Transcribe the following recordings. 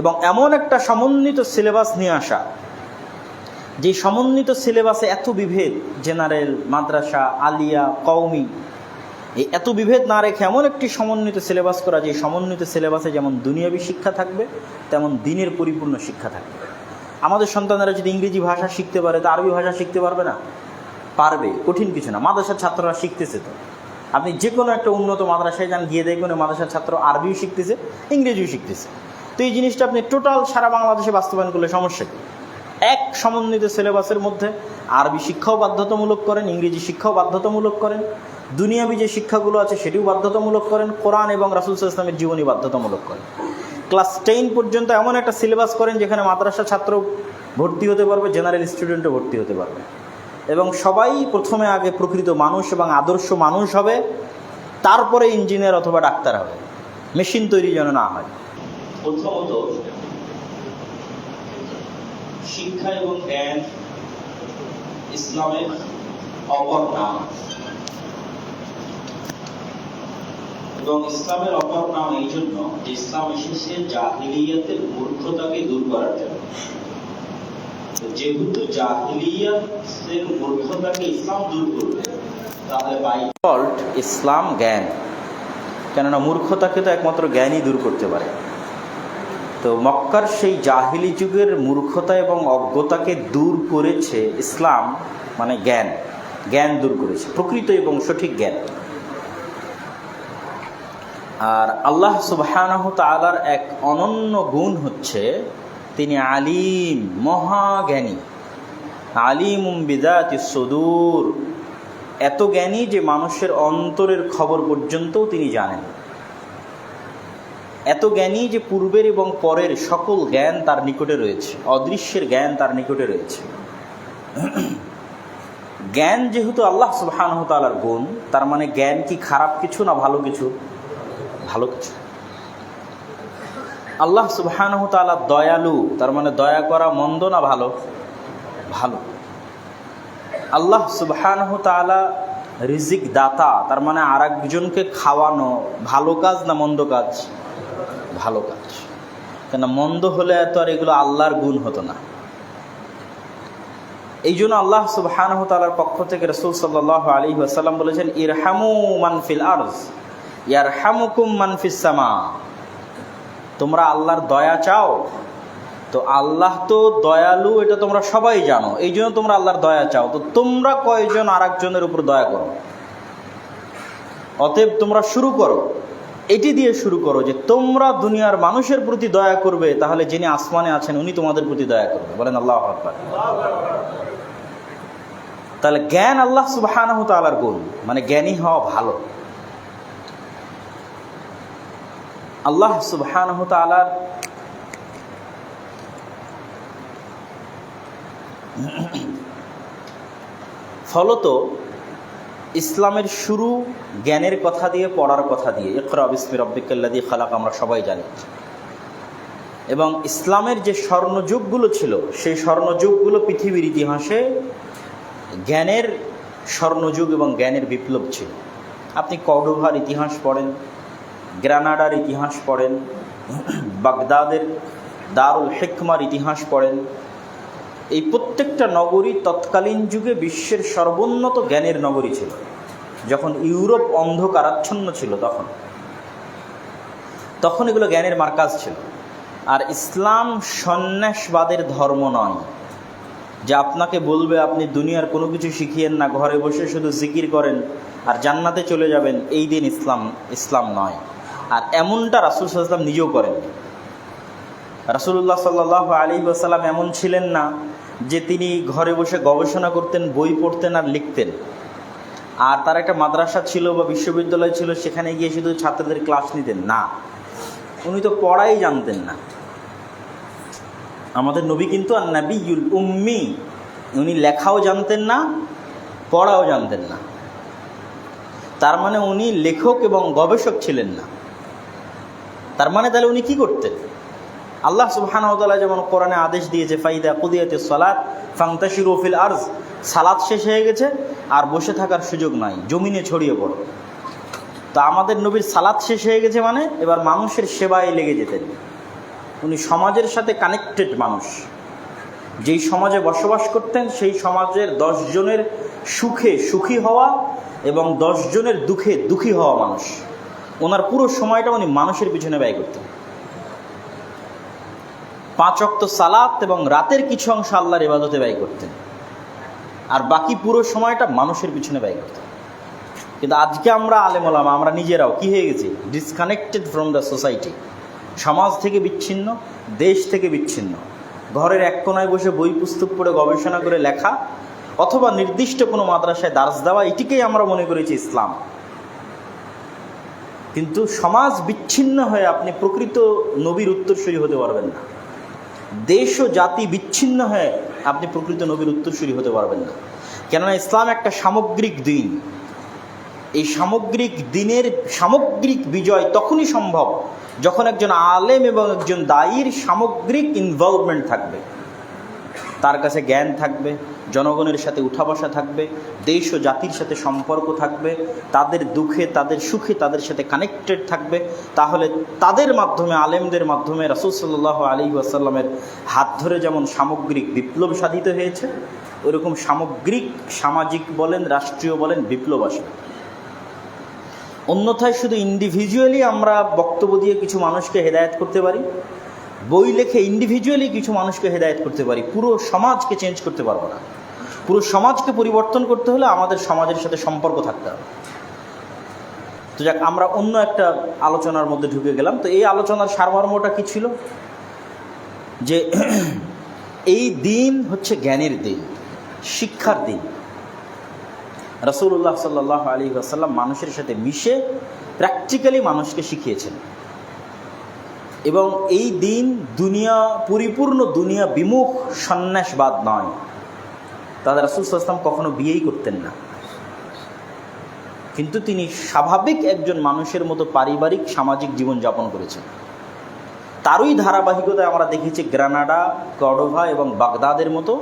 এবং এমন একটা সমন্বিত সিলেবাস নিয়ে আসা, যে সমন্বিত সিলেবাসে এত বিভেদ, জেনারেল, মাদ্রাসা, আলিয়া, কওমি, এই এত বিভেদ না রেখে এমন একটি সমন্বিত সিলেবাস করা, যে সমন্বিত সিলেবাসে যেমন দুনিয়াবী শিক্ষা থাকবে তেমন দিনের পরিপূর্ণ শিক্ষা থাকবে। আমাদের সন্তানেরা যদি ইংরেজি ভাষা শিখতে পারে তা আরবি ভাষা শিখতে পারবে না? পারবে, কঠিন কিছু না। মাদ্রাসার ছাত্ররা শিখতেছে তো, আপনি যে কোনো একটা উন্নত মাদ্রাসায় যান, গিয়ে দেখবেন মাদ্রাসার ছাত্র আরবিও শিখতেছে, ইংরেজিও শিখতেছে। তো এই জিনিসটা আপনি টোটাল সারা বাংলাদেশে বাস্তবায়ন করলে সমস্যা কী? এক সমন্বিত সিলেবাসের মধ্যে আরবি শিক্ষাও বাধ্যতামূলক করেন, ইংরেজি শিক্ষাও বাধ্যতামূলক করেন, দুনিয়াবী যে শিক্ষাগুলো আছে সেটিও বাধ্যতামূলক করেন, কোরআন এবং রাসূল সাল্লাল্লাহু আলাইহি ওয়াসাল্লামের জীবনী বাধ্যতামূলক করেন। ক্লাস 10 পর্যন্ত এমন একটা সিলেবাস করেন যেখানে মাদ্রাসা ছাত্র ভর্তি হতে পারবে, জেনারেল স্টুডেন্টও ভর্তি হতে পারবে, এবং সবাই প্রথমে আগে প্রকৃত মানুষ এবং আদর্শ মানুষ হবে, তারপরে ইঞ্জিনিয়ার অথবা ডাক্তার হবে। মেশিন তৈরি যেন না হয়। প্রথমত, শিক্ষা এবং জ্ঞান ইসলামের অপর নাম, এবং ইসলামের অপর নাম এই জন্য যে ইসলাম এসেছে জাহিলিয়াতের মূর্খতাকে দূর করার জন্য। যেহেতু জাহিলিয়াতের মূর্খতাকে ইসলাম দূর করবে, তাহলে বাই ডিফল্ট ইসলাম জ্ঞান, কেননা মূর্খতাকে তো একমাত্র জ্ঞানই দূর করতে পারে। তো মক্কার সেই জাহিলি যুগের মূর্খতা এবং অজ্ঞতাকে দূর করেছে ইসলাম, মানে জ্ঞান, জ্ঞান দূর করেছে, প্রকৃত এবং সঠিক জ্ঞান। আর আল্লাহ সুবহানাহু তাআলার এক অনন্য গুণ হচ্ছে তিনি আলিম, মহাজ্ঞানী। আলিমুম বিযাতিস সুদূর, এত জ্ঞানী যে মানুষের অন্তরের খবর পর্যন্তও তিনি জানেন। এত জ্ঞানী যে পূর্বের এবং পরের সকল জ্ঞান তার নিকটে রয়েছে, অদৃশ্যের জ্ঞান তার নিকটে রয়েছে। জ্ঞান যেহেতু আল্লাহ সুবহানাহু তাআলার গুণ, তার মানে জ্ঞান কি খারাপ কিছু না ভালো কিছু? ভালো কিছু। আল্লাহ সুবহানাহু তাআলা দয়ালু, তার মানে দয়া করা মন্দ না ভালো? ভালো। আল্লাহ সুবহানাহু তাআলা রিজিক দাতা, তার মানে আরেকজনকে খাওয়ানো ভালো কাজ না মন্দ কাজ? ভালো কাজ। কেন মন্দ হলে এত আর এগুলো আল্লাহর গুণ হতো না। এই জন্য আল্লাহ সুবহানাহু তাআলার পক্ষ থেকে রাসূল সাল্লাল্লাহু আলাইহি ওয়াসাল্লাম বলেছেন, ইরহামু মান ফিল আরজ ইয়ারহামুকুম মান ফিস সামা। তোমরা আল্লাহর দয়া চাও, তো আল্লাহ তো দয়ালু, এটা তোমরা সবাই জানো, এই জন্য তোমরা আল্লাহর দয়া চাও। তো তোমরা কয়জন আরেকজনের উপর দয়া করো? অতএব তোমরা শুরু করো, এটি দিয়ে শুরু করো যে তোমরা দুনিয়ার মানুষের প্রতি দয়া করবে, তাহলে যিনি আসমানে আছেন উনি তোমাদের প্রতি দয়া করবে। বলেন আল্লাহু আকবার। তাহলে জ্ঞান আল্লাহ সুবহানাহু তাআলার গুণ, মানে জ্ঞানী হওয়া ভালো। আল্লাহ সুবহানাহু তাআলার ফলত ইসলামের শুরু জ্ঞানের কথা দিয়ে, পড়ার কথা দিয়ে। ইকরা বিসমি রাব্বিকাল্লাযী খালাক আমরা সবাই জানি। এবং ইসলামের যে স্বর্ণযুগগুলো ছিল, সেই স্বর্ণযুগগুলো পৃথিবীর ইতিহাসে জ্ঞানের স্বর্ণযুগ এবং জ্ঞানের বিপ্লব ছিল। আপনি কর্ডোভার ইতিহাস পড়েন, গ্রানাডার ইতিহাস পড়েন, বাগদাদের দারুল হিকমার ইতিহাস পড়েন, এই প্রত্যেকটা নগরী তৎকালীন যুগে বিশ্বের সর্বোন্নত জ্ঞানের নগরী ছিল। যখন ইউরোপ অন্ধকারাচ্ছন্ন ছিল, তখন এগুলো জ্ঞানের মার্কাজ ছিল। আর ইসলাম সন্ন্যাসবাদের ধর্ম নয়, যে আপনাকে বলবে আপনি দুনিয়ার কোনো কিছু শিখিয়েন না, ঘরে বসে শুধু জিকির করেন আর জান্নাতে চলে যাবেন, এই দিন ইসলাম নয়। আর এমনটা রাসূল সাল্লাল্লাহু আলাইহি ওয়াসাল্লাম নিজেও করেন। রাসূলুল্লাহ সাল্লাল্লাহু আলাইহি ওয়াসাল্লাম এমন ছিলেন না যে তিনি ঘরে বসে গবেষণা করতেন, বই পড়তেন আর লিখতেন, আর তার একটা মাদ্রাসা ছিল বা বিশ্ববিদ্যালয় ছিল, সেখানে গিয়ে শুধু ছাত্রদের ক্লাস নিতেন না। উনি তো পড়াই জানতেন না। আমাদের নবী কিন্তু আন-নাবিয়ুল উম্মি, উনি লেখাও জানতেন না, পড়াও জানতেন না। তার মানে উনি লেখক এবং গবেষক ছিলেন না। তার মানে তাহলে উনি কি করতেন? আল্লাহ সুবহানাহু ওয়া তাআলা যেমন কোরআনে আদেশ দিয়েছে, ফাইদা কুদিয়াতিস সালাত ফান্তাশিরু ফিল আরজ, সালাত শেষ হয়ে গেছে আর বসে থাকার সুযোগ নাই, জমিনে ছড়িয়ে পড়ো। তো আমাদের নবীর সালাত শেষ হয়ে গেছে মানে এবার মানুষের সেবায় লেগে যেতেন। উনি সমাজের সাথে কানেক্টেড মানুষ। যেই সমাজে বসবাস করতেন সেই সমাজের 10 জনের সুখে সুখী হওয়া এবং 10 জনের দুঃখে দুঃখী হওয়া মানুষ। ওনার পুরো সময়টা উনি মানুষের পিছনে ব্যয় করতেন। 5 ওয়াক্ত সালাত এবং রাতের কিছু অংশ আল্লাহর ইবাদতে ব্যয় করতেন, আর বাকি পুরো সময়টা মানুষের পিছনে ব্যয় করতেন। কিন্তু আজকে আমরা আলেম ওলামা আমরা নিজেরাও কি হয়ে গেছি? Disconnected from the society. সমাজ থেকে বিচ্ছিন্ন, দেশ থেকে বিচ্ছিন্ন। ঘরের এক কোনায় বসে বই পুস্তক পড়ে গবেষণা করে লেখা অথবা নির্দিষ্ট কোনো মাদ্রাসায় দার্স দেওয়া, এটিকেই আমরা মনে করেছি ইসলাম। কিন্তু সমাজ বিচ্ছিন্ন হয়ে আপনি প্রকৃত নবীর উত্তরসূরি হতে পারবেন না। দেশ ও জাতি বিচ্ছিন্ন হয়ে আপনি প্রকৃত নবীর উত্তরসূরি হতে পারবেন না। কেননা ইসলাম একটা সামগ্রিক দিন। এই সামগ্রিক দিনের সামগ্রিক বিজয় তখনই সম্ভব যখন একজন আলেম এবং একজন দায়ীর সামগ্রিক ইনভলভমেন্ট থাকবে। তার কাছে জ্ঞান থাকবে, জনগণের সাথে উঠা বসা থাকবে, দেশ ও জাতির সাথে সম্পর্ক থাকবে, তাদের দুঃখে তাদের সুখে তাদের সাথে কানেক্টেড থাকবে। তাহলে তাদের মাধ্যমে, আলেমদের মাধ্যমে রাসূল সাল্লাল্লাহু আলাইহি ওয়াসাল্লামের হাত ধরে যেমন সামগ্রিক বিপ্লব সাধিত হয়েছে, ওইরকম সামগ্রিক সামাজিক বলেন, রাষ্ট্রীয় বলেন, বিপ্লব আসবে। অন্যথায় শুধু ইন্ডিভিজুয়ালি আমরা বক্তব্য দিয়ে কিছু মানুষকে হেদায়েত করতে পারি, বই লেখে ইন্ডিভিজুয়ালি কিছু মানুষকে হেদায়েত করতে পারি, পুরো সমাজকে চেঞ্জ করতে পারবো না। পুরো সমাজকে পরিবর্তন করতে হলে আমাদের সমাজের সাথে সম্পর্ক থাকতে হবে। তো যাক, আমরা অন্য একটা আলোচনার মধ্যে ঢুকে গেলাম। তো এই আলোচনার সারমর্মটা কি ছিল? যে এই দিন হচ্ছে জ্ঞানের দিন, শিক্ষার দিন। রাসূলুল্লাহ সাল্লাল্লাহু আলাইহি ওয়াসাল্লাম মানুষের সাথে মিশে প্র্যাকটিক্যালি মানুষকে শিখিয়েছেন। এবং এই দিন পরিপূর্ণ দুনিয়া বিমুখ সন্ন্যাসবাদ নয়। তাদের রাসূল সাল্লাল্লাহু আলাইহি ওয়াসাল্লাম কখনো বিয়েই করতেন না, কিন্তু তিনি স্বাভাবিক একজন মানুষের মতো পারিবারিক সামাজিক জীবন যাপন করেছেন। তারই ধারাবাহিকতায় আমরা দেখেছি গ্রানাডা, কর্ডোভা এবং বাগদাদের মতো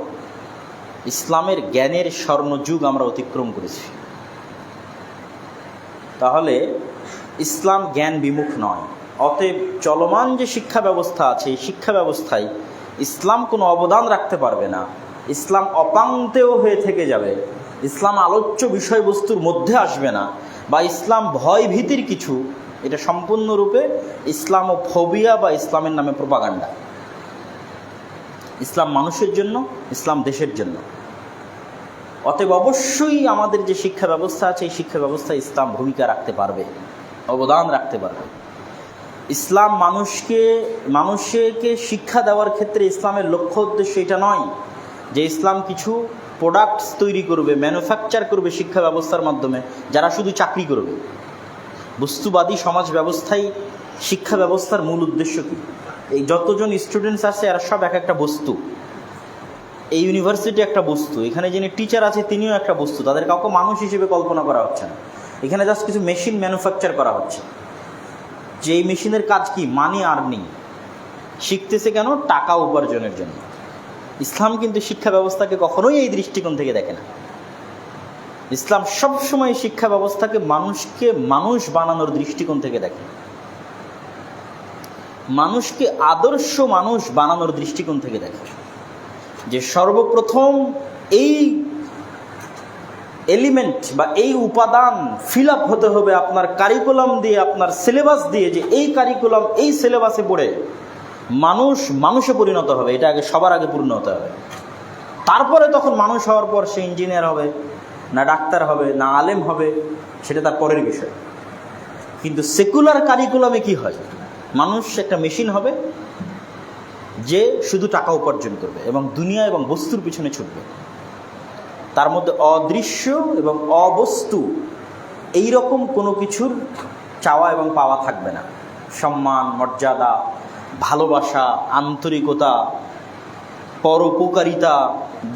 ইসলামের জ্ঞানের স্বর্ণযুগ আমরা অতিক্রম করেছি। তাহলে ইসলাম জ্ঞান বিমুখ নয়। অতএব চলমান যে শিক্ষা ব্যবস্থা আছে, এই শিক্ষা ব্যবস্থায় ইসলাম কোনো অবদান রাখতে পারবে না। ইসলাম অপাঙ্ক্তেয় হয়ে থেকে যাবে, ইসলাম আলোচ্য বিষয়বস্তুর মধ্যে আসবে না, বা ইসলাম ভয় ভীতির কিছু, এটা সম্পূর্ণরূপে ইসলামোফোবিয়া বা ইসলামের নামে প্রোপাগান্ডা। ইসলাম মানুষের জন্য, ইসলাম দেশের জন্য। অতএব অবশ্যই আমাদের যে শিক্ষা ব্যবস্থা আছে, এই শিক্ষা ব্যবস্থায় ইসলাম ভূমিকা রাখতে পারবে, অবদান রাখতে পারবে। ইসলাম মানুষকে শিক্ষা দেওয়ার ক্ষেত্রে ইসলামের লক্ষ্য উদ্দেশ্য এটা নয় যে ইসলাম কিছু প্রোডাক্টস তৈরি করবে, ম্যানুফ্যাকচার করবে শিক্ষা ব্যবস্থার মাধ্যমে, যারা শুধু চাকরি করবে। বস্তুবাদী সমাজ ব্যবস্থায় শিক্ষা ব্যবস্থার মূল উদ্দেশ্য কী? এই যতজন স্টুডেন্টস আছে এরা সব এক একটা বস্তু। এই ইউনিভার্সিটি একটা বস্তু, এখানে যিনি টিচার আছে তিনিও একটা বস্তু। তাদের কাউকে মানুষ হিসেবে কল্পনা করা হচ্ছে না। এখানে জাস্ট কিছু মেশিন ম্যানুফ্যাকচার করা হচ্ছে, যে এই মেশিনের কাজ কি? মানি আর্নিং। শিখতেছে কেন? টাকা উপার্জনের জন্য। ইসলাম কিন্তু শিক্ষা ব্যবস্থাকে কখনোই এই দৃষ্টিকোণ থেকে দেখে না। ইসলাম সবসময় শিক্ষা ব্যবস্থাকে মানুষকে মানুষ বানানোর দৃষ্টিকোণ থেকে দেখে, মানুষকে আদর্শ মানুষ বানানোর দৃষ্টিকোণ থেকে দেখে। যে সর্বপ্রথম এই এলিমেন্ট বা এই উপাদান ফিল আপ হতে হবে আপনার কারিকুলাম দিয়ে, আপনার সিলেবাস দিয়ে, যে এই কারিকুলাম এই সিলেবাসে পড়ে মানুষে পরিণত হবে। এটা আগে সবার আগে পূর্ণ হতে হবে। তারপরে তখন মানুষ হওয়ার পর সে ইঞ্জিনিয়ার হবে না ডাক্তার হবে না আলেম হবে, সেটা তার পরের বিষয়। কিন্তু সেকুলার কারিকুলামে কি হয়? মানুষ একটা মেশিন হবে যে শুধু টাকা উপার্জন করবে এবং দুনিয়া এবং বস্তুর পিছনে ছুটবে। তার মধ্যে অদৃশ্য এবং অবস্তু এই রকম কোনো কিছুর চাওয়া এবং পাওয়া থাকবে না। সম্মান, মর্যাদা, ভালোবাসা, আন্তরিকতা, পরোপকারিতা,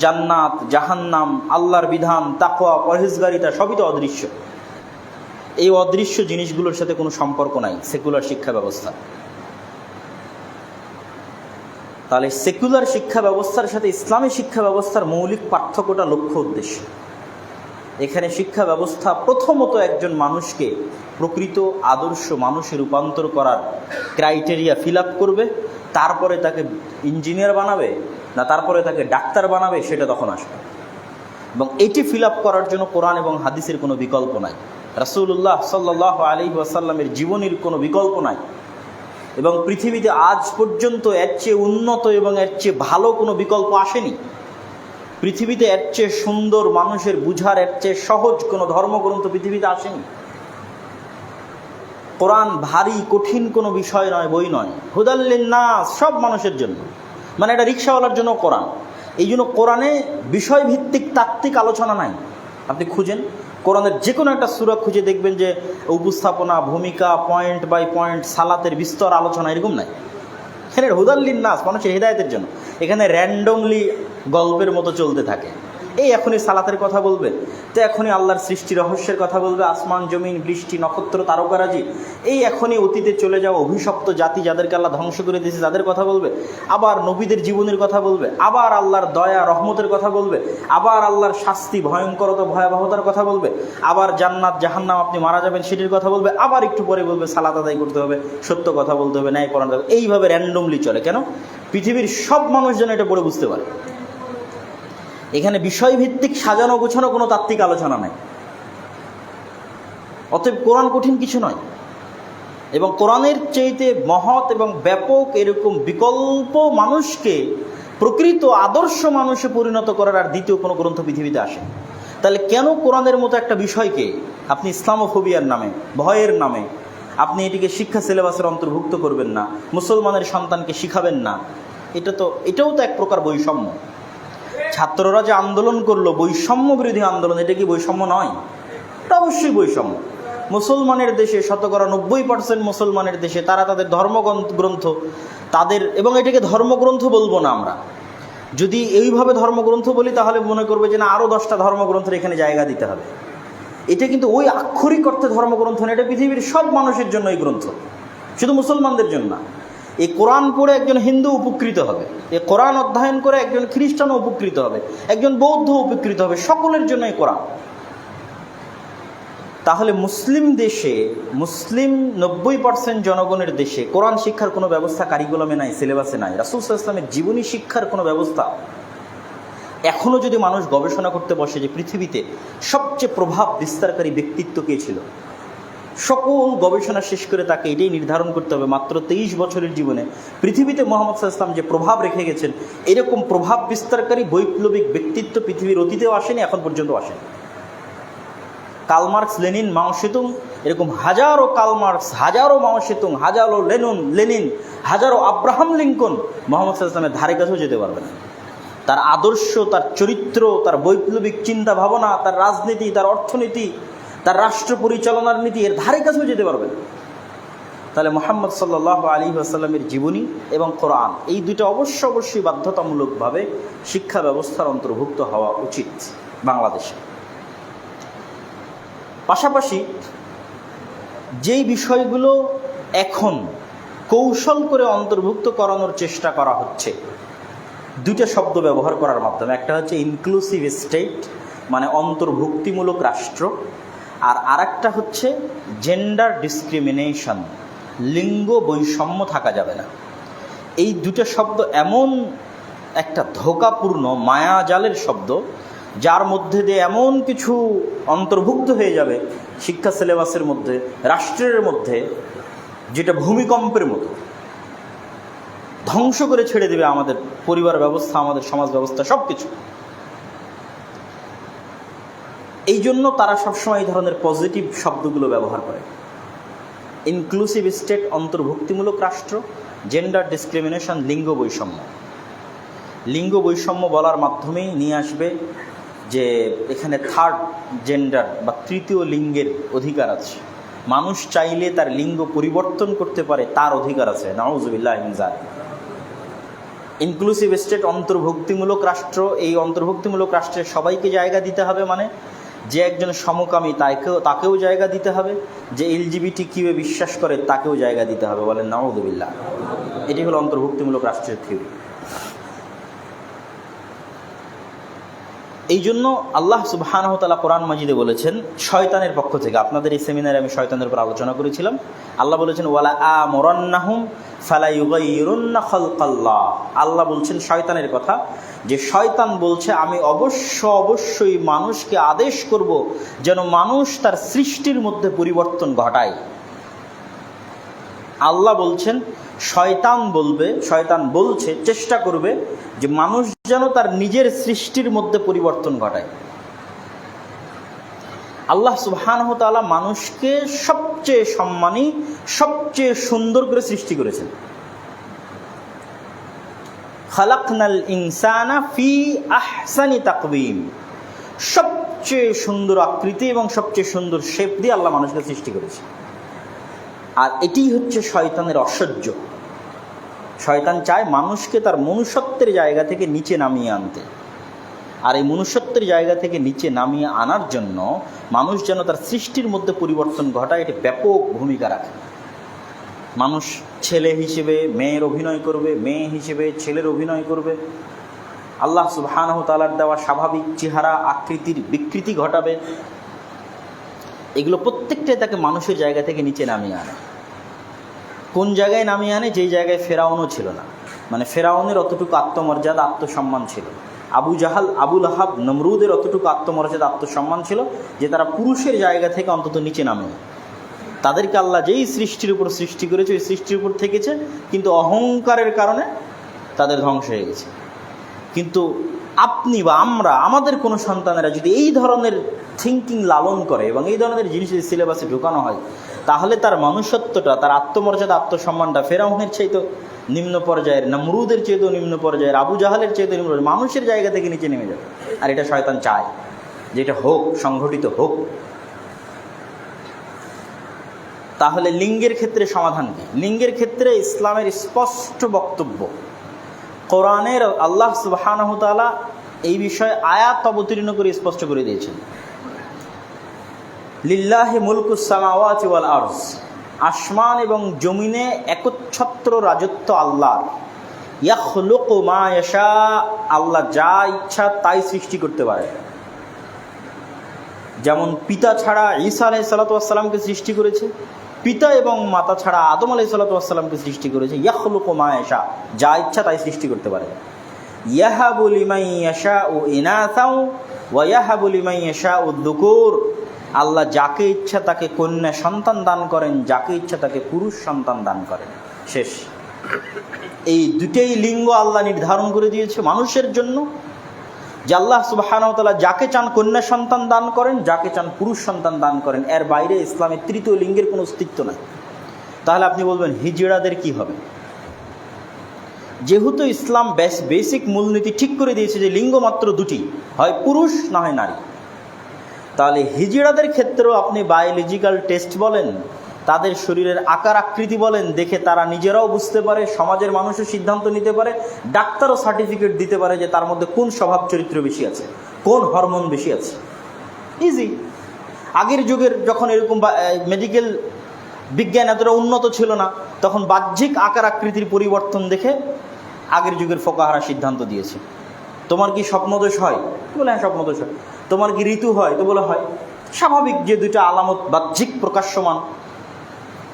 জান্নাত, জাহান্নাম, আল্লাহর বিধান, তাকওয়া, পরহেজগারিতা সবই তো অদৃশ্য। এই অদৃশ্য জিনিসগুলোর সাথে কোনো সম্পর্ক নাই সেকুলার শিক্ষা ব্যবস্থা। তাহলে সেকুলার শিক্ষা ব্যবস্থার সাথে ইসলামী শিক্ষা ব্যবস্থার মৌলিক পার্থক্যটা লক্ষ্য উদ্দেশ্য। এখানে শিক্ষা ব্যবস্থা প্রথমত একজন মানুষকে প্রকৃত আদর্শ মানুষে রূপান্তর করার ক্রাইটেরিয়া ফিল আপ করবে, তারপরে তাকে ইঞ্জিনিয়ার বানাবে না তারপরে তাকে ডাক্তার বানাবে সেটা তখন আসবে। এবং এটি ফিল আপ করার জন্য কোরআন এবং হাদিসের কোনো বিকল্প নাই, রাসূলুল্লাহ সাল্লাল্লাহু আলাইহি ওয়াসাল্লামের জীবনীর কোনো বিকল্প নাই। এবং পৃথিবীতে আজ পর্যন্ত এর চেয়ে উন্নত এবং এর চেয়ে ভালো কোনো বিকল্প আসেনি। পৃথিবীতে এর চেয়ে সুন্দর, মানুষের বুঝার এর চেয়ে সহজ কোনো ধর্মগ্রন্থ পৃথিবীতে আসেনি। কোরআন ভারী কঠিন কোনো বিষয় নয়, বই নয়, হুদাল লিন্নাস, সব মানুষের জন্য, মানে এটা রিক্সাওয়ালার জন্য কোরআন। এই জন্য কোরআনে বিষয়ভিত্তিক তাত্ত্বিক আলোচনা নাই। আপনি খুঁজেন কোরআনের যে কোনো একটা সূরা খুঁজে দেখবেন যে উপস্থাপনা, ভূমিকা, পয়েন্ট বাই পয়েন্ট, সালাতের বিস্তর আলোচনা এরকম নাই। এখানে হুদাল লিন্নাস, মানুষের হেদায়েতের জন্য। এখানে র্যান্ডমলি গল্পের মতো চলতে থাকে। এই এখনই সালাতের কথা বলবে, তো এখনই আল্লাহর সৃষ্টি রহস্যের কথা বলবে, আসমান জমিন, বৃষ্টি, নক্ষত্র, তারকারাজি। এই এখনই অতীতে চলে যাওয়া অভিশপ্ত জাতি যাদেরকে আল্লাহ ধ্বংস করে দিয়েছে তাদের কথা বলবে। আবার নবীদের জীবনের কথা বলবে, আবার আল্লাহর দয়া রহমতের কথা বলবে, আবার আল্লাহর শাস্তি, ভয়ঙ্করতা, ভয়াবহতার কথা বলবে, আবার জান্নাত জাহান্নাম আপনি মারা যাবেন সেটির কথা বলবে, আবার একটু পরে বলবে সালাত আদায় করতে হবে, সত্য কথা বলতে হবে, ন্যায় পরায়ণ হবে। এইভাবে র্যান্ডমলি চলে। কেন? পৃথিবীর সব মানুষ যেন এটা পড়ে বুঝতে পারে। এখানে বিষয়ভিত্তিক সাজানো গোছানো কোনো তাত্ত্বিক আলোচনা নাই। অতএব কোরআন কঠিন কিছু নয়। এবং কোরআনের চাইতে মহৎ এবং ব্যাপক এরকম বিকল্প মানুষকে প্রকৃত আদর্শ মানুষে পরিণত করার আর দ্বিতীয় কোনো গ্রন্থ পৃথিবীতে আসে। তাহলে কেন কোরআনের মতো একটা বিষয়কে আপনি ইসলামোফোবিয়ার নামে, ভয়ের নামে আপনি এটিকে শিক্ষা সিলেবাসের অন্তর্ভুক্ত করবেন না, মুসলমানের সন্তানকে শিখাবেন না? এটাও তো এক প্রকার বৈষম্য। ছাত্ররা যে আন্দোলন করলো, বৈষম্য বিরোধী আন্দোলন, এটা কি বৈষম্য নয়? এটা অবশ্যই বৈষম্য। মুসলমানের দেশে, 90% মুসলমানের দেশে তারা তাদের ধর্মগ্রন্থ তাদের, এবং এটাকে ধর্মগ্রন্থ বলবো না আমরা। যদি এইভাবে ধর্মগ্রন্থ বলি তাহলে মনে করবে যে না, আরও 10টা ধর্মগ্রন্থের এখানে জায়গা দিতে হবে। এটা কিন্তু ওই আক্ষরিক অর্থে ধর্মগ্রন্থ না, এটা পৃথিবীর সব মানুষের জন্য এই গ্রন্থ, শুধু মুসলমানদের জন্য না। এই কোরআন পড়ে একজন হিন্দু উপকৃত হবে, এই কোরআন অধ্যয়ন করে একজন খ্রিস্টানও উপকৃত হবে, একজন বৌদ্ধ উপকৃত হবে, সকলের জন্য এই কোরআন। তাহলে মুসলিম দেশে, মুসলিম 90% জনগণের দেশে কোরআন শিক্ষার কোনো ব্যবস্থা কারিকুলামে নাই, সিলেবাসে নাই। রাসূল সাল্লাল্লাহু আলাইহি ওয়াসাল্লামের জীবনী শিক্ষার কোনো ব্যবস্থা। এখনও যদি মানুষ গবেষণা করতে বসে যে পৃথিবীতে সবচেয়ে প্রভাব বিস্তারকারী ব্যক্তিত্ব কে ছিল, সকল গবেষণা শেষ করে তাকে এটাই নির্ধারণ করতে হবে মাত্র 23 বছরের জীবনে পৃথিবীতে মুহাম্মদ সাল্লাল্লাহু আলাইহি ওয়াসাল্লাম যে প্রভাব রেখে গেছেন, এরকম প্রভাব বিস্তারকারী বৈপ্লবিক ব্যক্তিত্ব পৃথিবীর অতীতেও আসেনি, এখন পর্যন্ত আসেনি। কার্ল মার্কস, লেনিন, মাও সেতুং, এরকম হাজারো কার্ল মার্কস, হাজারো মাও সেতুং, হাজারো লেনিন, হাজারো আব্রাহাম লিঙ্কন মুহাম্মদ সাল্লাল্লাহু আলাইহি ওয়াসাল্লামের ধারে কাছেও যেতে পারবে না। তার আদর্শ, তার চরিত্র, তার বৈপ্লবিক চিন্তা ভাবনা, তার রাজনীতি, তার অর্থনীতি, তার রাষ্ট্র পরিচালনার নীতি, এর ধারে কাছেও যেতে পারবে না। তাহলে মুহাম্মদ সাল্লাল্লাহু আলাইহি ওয়াসাল্লামের জীবনী এবং কোরআন, এই দুটো অবশ্যই বাধ্যতামূলকভাবে শিক্ষা ব্যবস্থার অন্তর্ভুক্ত হওয়া উচিত বাংলাদেশে। পাশাপাশি যেই বিষয়গুলো এখন কৌশল করে অন্তর্ভুক্ত করানোর চেষ্টা করা হচ্ছে, দুইটা শব্দ ব্যবহার করার মাধ্যমে, একটা হচ্ছে ইনক্লুসিভ স্টেট, মানে অন্তর্ভুক্তিমূলক রাষ্ট্র, আর আরেকটা হচ্ছে জেন্ডার ডিসক্রিমিনেশন, লিঙ্গ বৈষম্য থাকা যাবে না। এই দুটো শব্দ এমন একটা ধোঁকাপূর্ণ মায়াজালের শব্দ, যার মধ্যে দিয়ে এমন কিছু অন্তর্ভুক্ত হয়ে যাবে শিক্ষা সিলেবাসের মধ্যে, রাষ্ট্রের মধ্যে, যেটা ভূমিকম্পের মতো ধ্বংস করে ছেড়ে দেবে আমাদের পরিবার ব্যবস্থা, আমাদের সমাজ ব্যবস্থা, সব কিছু। এই জন্য তারা সবসময় এই ধরনের পজিটিভ শব্দগুলো ব্যবহার করে। ইনক্লুসিভ স্টেট, অন্তর্ভুক্তিমূলক রাষ্ট্র, জেন্ডার ডিসক্রিমিনেশন, লিঙ্গ বৈষম্য। লিঙ্গ বৈষম্য বলার মাধ্যমেই নিয়ে আসবে যে এখানে থার্ড জেন্ডার বা তৃতীয় লিঙ্গের অধিকার আছে, মানুষ চাইলে তার লিঙ্গ পরিবর্তন করতে পারে, তার অধিকার আছে। নাউযুবিল্লাহি মিন যালিক। ইনক্লুসিভ স্টেট, অন্তর্ভুক্তিমূলক রাষ্ট্র, এই অন্তর্ভুক্তিমূলক রাষ্ট্রে সবাইকে জায়গা দিতে হবে, মানে যে একজন সমকামী তাকেও জায়গা দিতে হবে, যে LGBTQ বিশ্বাস করে তাকেও জায়গা দিতে হবে। বলেন নাউযুবিল্লাহ। এটি হলো অন্তর্ভুক্তিমূলক রাষ্ট্রের থিওরি। এই জন্য আল্লাহ সুবহানাহু ওয়া তাআলা কোরআন মাজিদে বলেছেন শয়তানের পক্ষ থেকে, আপনাদের এই সেমিনারে আমি শয়তানের উপর আলোচনা করেছিলাম, আল্লাহ বলেছেন ওয়ালা আমুরান্নাহুম ফালা ইউগাইয়িরুন্না খালকাল্লাহ। আল্লাহ বলছেন শয়তানের কথা, যে শয়তান বলছে আমি অবশ্যই মানুষকে আদেশ করব যেন মানুষ তার সৃষ্টির মধ্যে পরিবর্তন ঘটায়। আল্লাহ বলছেন শয়তান বলছে চেষ্টা করবে যে মানুষ যেন তার নিজের সৃষ্টির মধ্যে পরিবর্তন ঘটায়। আল্লাহ সুবহানাহু ওয়া তাআলা মানুষকে সবচেয়ে সম্মানী, সবচেয়ে সুন্দর করে সৃষ্টি করেছেন। খালাকনাল ইনসানা ফি আহসানি তাকওয়িম, সবচেয়ে সুন্দর আকৃতি এবং সবচেয়ে সুন্দর শেপ দিয়ে আল্লাহ মানুষকে সৃষ্টি করেছে। আর এটি হচ্ছে শয়তানের অসহ্য। শয়তান চায় মানুষকে তার মনুষ্যত্বের জায়গা থেকে নিচে নামিয়ে আনতে, আর এই মনুষ্যত্বের জায়গা থেকে নিচে নামিয়ে আনার জন্য মানুষ যেন তার সৃষ্টির মধ্যে পরিবর্তন ঘটায়, এটি ব্যাপক ভূমিকা রাখে। মানুষ ছেলে হিসেবে মেয়ের অভিনয় করবে, মেয়ে হিসেবে ছেলের অভিনয় করবে, আল্লাহ সুবহানাহু ওয়া তাআলার দেওয়া স্বাভাবিক চেহারা আকৃতির বিকৃতি ঘটাবে। এগুলো প্রত্যেকটাই তাকে মানুষের জায়গা থেকে নিচে নামিয়ে আনে। কোন জায়গায় নামিয়ে আনে? যেই জায়গায় ফেরাউনও ছিল না, মানে ফেরাউনের অতটুকু আত্মমর্যাদা আত্মসম্মান ছিল, আবু জাহাল আবুল আহাব নমরুদের অতটুকু আত্মমর্যাদা আত্মসম্মান ছিল যে তারা পুরুষের জায়গা থেকে অন্তত নিচে নামে। তাদেরকে আল্লাহ যেই সৃষ্টির উপর সৃষ্টি করেছে ওই সৃষ্টির উপর থেকেছে, কিন্তু অহংকারের কারণে তাদের ধ্বংস হয়ে গেছে। কিন্তু আপনি বা আমাদের কোনো সন্তানেরা যদি এই ধরনের থিঙ্কিং লালন করে এবং এই ধরনের জিনিস যদি সিলেবাসে ঢুকানো হয়, তাহলে তার মনুষ্যত্বটা, তার আত্মমর্যাদা আত্মসম্মানটা ফেরাউনের চাইতেও নিম্ন পর্যায়ের, নমরুদের চাইতেও নিম্ন পর্যায়ের, আবু জাহালের চাইতেও নিম্ন পর্যায়ের, মানুষের জায়গা থেকে নিচে নেমে যাবে। আর এটা শয়তান চায় যে এটা হোক, সংঘটিত হোক। তাহলে লিঙ্গের ক্ষেত্রে সমাধান কি? লিঙ্গের ক্ষেত্রে ইসলামের স্পষ্ট বক্তব্য, কোরআনের আল্লাহ সুবহানাহু ওয়া তাআলা এই বিষয়ে আয়াত অবতীর্ণ করে স্পষ্ট করে দিয়েছেন। লিল্লাহি মুলকুস সামাওয়াতি ওয়াল আরজ, আসমান এবং জমিনে একচ্ছত্র রাজত্ব আল্লাহর। ইয়াখলুকু মা ইয়াশা, আল্লাহ যা ইচ্ছা তাই সৃষ্টি করতে পারে। যেমন পিতা ছাড়া ঈসা আলাইহিস সালাতু ওয়াস সালামকে সৃষ্টি করেছে, পিতা এবং মাতা ছাড়া আদম আলাইহিস সালাতু ওয়াস সালামকে সৃষ্টি করেছে। ইয়াখলুকু মা ইয়াশা, যা ইচ্ছা তাই সৃষ্টি করতে পারে। ইয়াহাবু লিমান ইয়াশাউ ইনাসাও ওয়া ইয়াহাবু লিমান ইয়াশাউ যুকুর, আল্লাহ যাকে ইচ্ছা তাকে কন্যা সন্তান দান করেন, যাকে ইচ্ছা তাকে পুরুষ সন্তান দান করেন। শেষ। এই দুটেই লিঙ্গ আল্লাহ নির্ধারণ করে দিয়েছে মানুষের জন্য, যে আল্লাহ সুবহানাহু ওয়া তাআলা যাকে চান কন্যা সন্তান দান করেন, যাকে চান পুরুষ সন্তান দান করেন। এর বাইরে ইসলামের তৃতীয় লিঙ্গের কোনো অস্তিত্ব নাই। তাহলে আপনি বলবেন হিজড়াদের কি হবে? যেহেতু ইসলাম বেসিক মূলনীতি ঠিক করে দিয়েছে যে লিঙ্গ মাত্র দুটি, হয় পুরুষ না হয় নারী, তাহলে হিজড়াদের ক্ষেত্রেও আপনি বায়োলজিক্যাল টেস্ট বলেন, তাদের শরীরের আকার আকৃতি বলেন, দেখে তারা নিজেরাও বুঝতে পারে, সমাজের মানুষও সিদ্ধান্ত নিতে পারে, ডাক্তারও সার্টিফিকেট দিতে পারে যে তার মধ্যে কোন স্বভাব চরিত্র বেশি আছে, কোন হরমোন বেশি আছে। ইজি। আগের যুগের যখন এরকম মেডিকেল বিজ্ঞান এতটা উন্নত ছিল না, তখন বাহ্যিক আকার আকৃতির পরিবর্তন দেখে আগের যুগের ফোকাহারা সিদ্ধান্ত দিয়েছে। তোমার কি স্বপ্নদোষ হয়? বলে হ্যাঁ স্বপ্নদোষ হয়। তোমার কি ঋতু হয়? তো বলে হয়। স্বাভাবিক যে দুইটা আলামত বাহ্যিক প্রকাশ্যমান,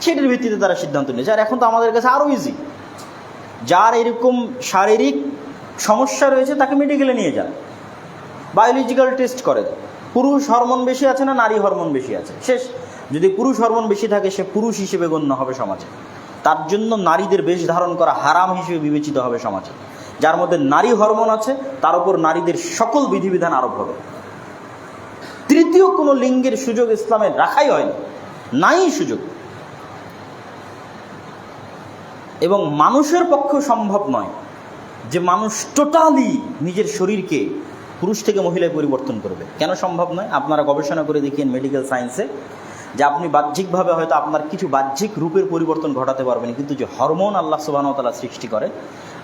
সেটার ভিত্তিতে তারা সিদ্ধান্ত নিয়েছে। আর এখন তো আমাদের কাছে আরও ইজি, যার এরকম শারীরিক সমস্যা রয়েছে তাকে মেডিকেলে নিয়ে যান, বায়োলজিক্যাল টেস্ট করে, পুরুষ হরমোন বেশি আছে না নারী হরমোন বেশি আছে, শেষ। যদি পুরুষ হরমোন বেশি থাকে সে পুরুষ হিসেবে গণ্য হবে সমাজে, তার জন্য নারীদের বেশ ধারণ করা হারাম হিসেবে বিবেচিত হবে সমাজে। যার মধ্যে নারী হরমোন আছে তার উপর নারীদের সকল বিধিবিধান আরোপ হবে। তৃতীয় কোনো লিঙ্গের সুযোগ ইসলামে রাখাই হয়নি, নাই সুযোগ। এবং মানুষের পক্ষেও সম্ভব নয় যে মানুষ টোটালি নিজের শরীরকে পুরুষ থেকে মহিলায় পরিবর্তন করবে। কেন সম্ভব নয়? আপনারা গবেষণা করে দেখিয়েন মেডিকেল সায়েন্সে, যে আপনি বাহ্যিকভাবে হয়তো আপনার কিছু বাহ্যিক রূপের পরিবর্তন ঘটাতে পারবেন, কিন্তু যে হরমোন আল্লাহ সুবহানাহু ওয়া তাআলা সৃষ্টি করে,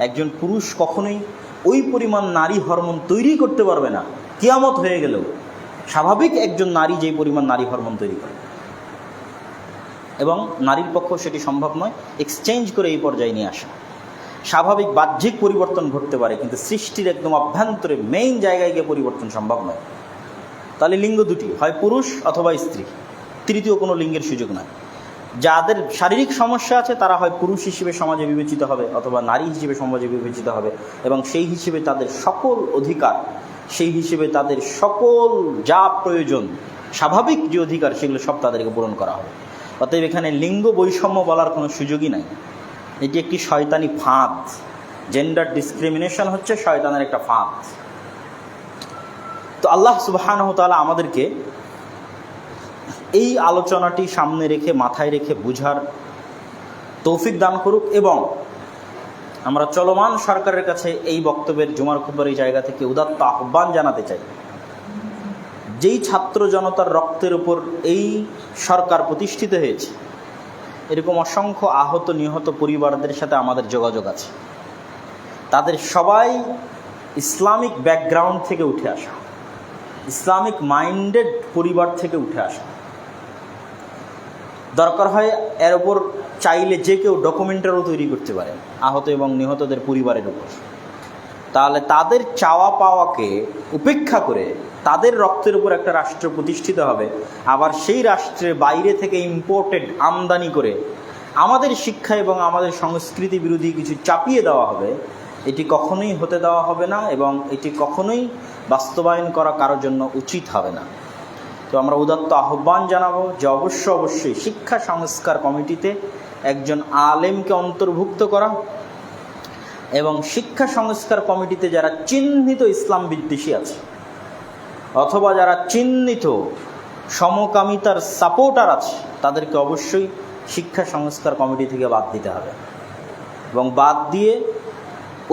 একজন পুরুষ কখনোই ওই পরিমাণ নারী হরমোন তৈরি করতে পারবে না। কিয়ামত হয়ে গেলেও স্বাভাবিক একজন নারী যেই পরিমাণ নারী হরমোন তৈরি করে, এবং নারীর পক্ষেও সেটি সম্ভব নয় এক্সচেঞ্জ করে এই পর্যায়ে নিয়ে আসা। স্বাভাবিক বাহ্যিক পরিবর্তন ঘটতে পারে, কিন্তু সৃষ্টির একদম অভ্যন্তরে মেইন জায়গায় গিয়ে পরিবর্তন সম্ভব নয়। তাহলে লিঙ্গ দুটি, হয় পুরুষ অথবা স্ত্রী, তৃতীয় কোনো লিঙ্গের সুযোগ নাই। যাদের শারীরিক সমস্যা আছে তারা হয় পুরুষ হিসেবে সমাজে বিবেচিত হবে অথবা নারী হিসেবে সমাজে বিবেচিত হবে, এবং সেই হিসেবে তাদের সকল অধিকার, সেই হিসেবে তাদের সকল যা প্রয়োজন, স্বাভাবিক যে অধিকার, সেগুলো সব তাদেরকে পূরণ করা হবে। অতএব এখানে লিঙ্গ বৈষম্য বলার কোনো সুযোগই নাই। এটি একটি শয়তানি ফাঁদ। জেন্ডার ডিসক্রিমিনেশন হচ্ছে শয়তানের একটা ফাঁদ। তো আল্লাহ সুবহানাহু ওয়া তাআলা আমাদেরকে এই আলোচনাটি সামনে রেখে, মাথায় রেখে বুঝার তৌফিক দান করুক, এবং আমরা চলমান সরকারের কাছে এই বক্তব্যের জুমার খুতবার এই জায়গা থেকে উদাত্ত আহ্বান জানাতে চাই। যেই ছাত্র জনতার রক্তের উপর এই সরকার প্রতিষ্ঠিত হয়েছে, এরকম অসংখ্য আহত নিহত পরিবারদের সাথে আমাদের যোগাযোগ আছে। তাদের সবাই ইসলামিক ব্যাকগ্রাউন্ড থেকে উঠে আসা, ইসলামিক মাইন্ডেড পরিবার থেকে উঠে আসা। দরকার হয় এর উপর চাইলে যে কেউ ডকুমেন্টারিও তৈরি করতে পারে আহত এবং নিহতদের পরিবারের উপর। তাহলে তাদের চাওয়া পাওয়াকে উপেক্ষা করে তাদের রক্তের উপর একটা রাষ্ট্র প্রতিষ্ঠিত হবে, আবার সেই রাষ্ট্রের বাইরে থেকে ইম্পোর্টেড আমদানি করে আমাদের শিক্ষা এবং আমাদের সংস্কৃতি বিরোধী কিছু চাপিয়ে দেওয়া হবে। এটি কখনোই হতে দেওয়া হবে না, এবং এটি কখনোই বাস্তবায়ন করা কারোর জন্য উচিত হবে না। তো আমরা উদাত্ত আহ্বান জানাবো যে অবশ্যই শিক্ষা সংস্কার কমিটিতে একজন আলেমকে অন্তর্ভুক্ত করা, এবং শিক্ষা সংস্কার কমিটিতে যারা চিহ্নিত ইসলাম বিদ্বেষী আছে অথবা যারা চিহ্নিত সমকামিতার সাপোর্টার আছে, তাদেরকে অবশ্যই শিক্ষা সংস্কার কমিটি থেকে বাদ দিতে হবে। এবং বাদ দিয়ে,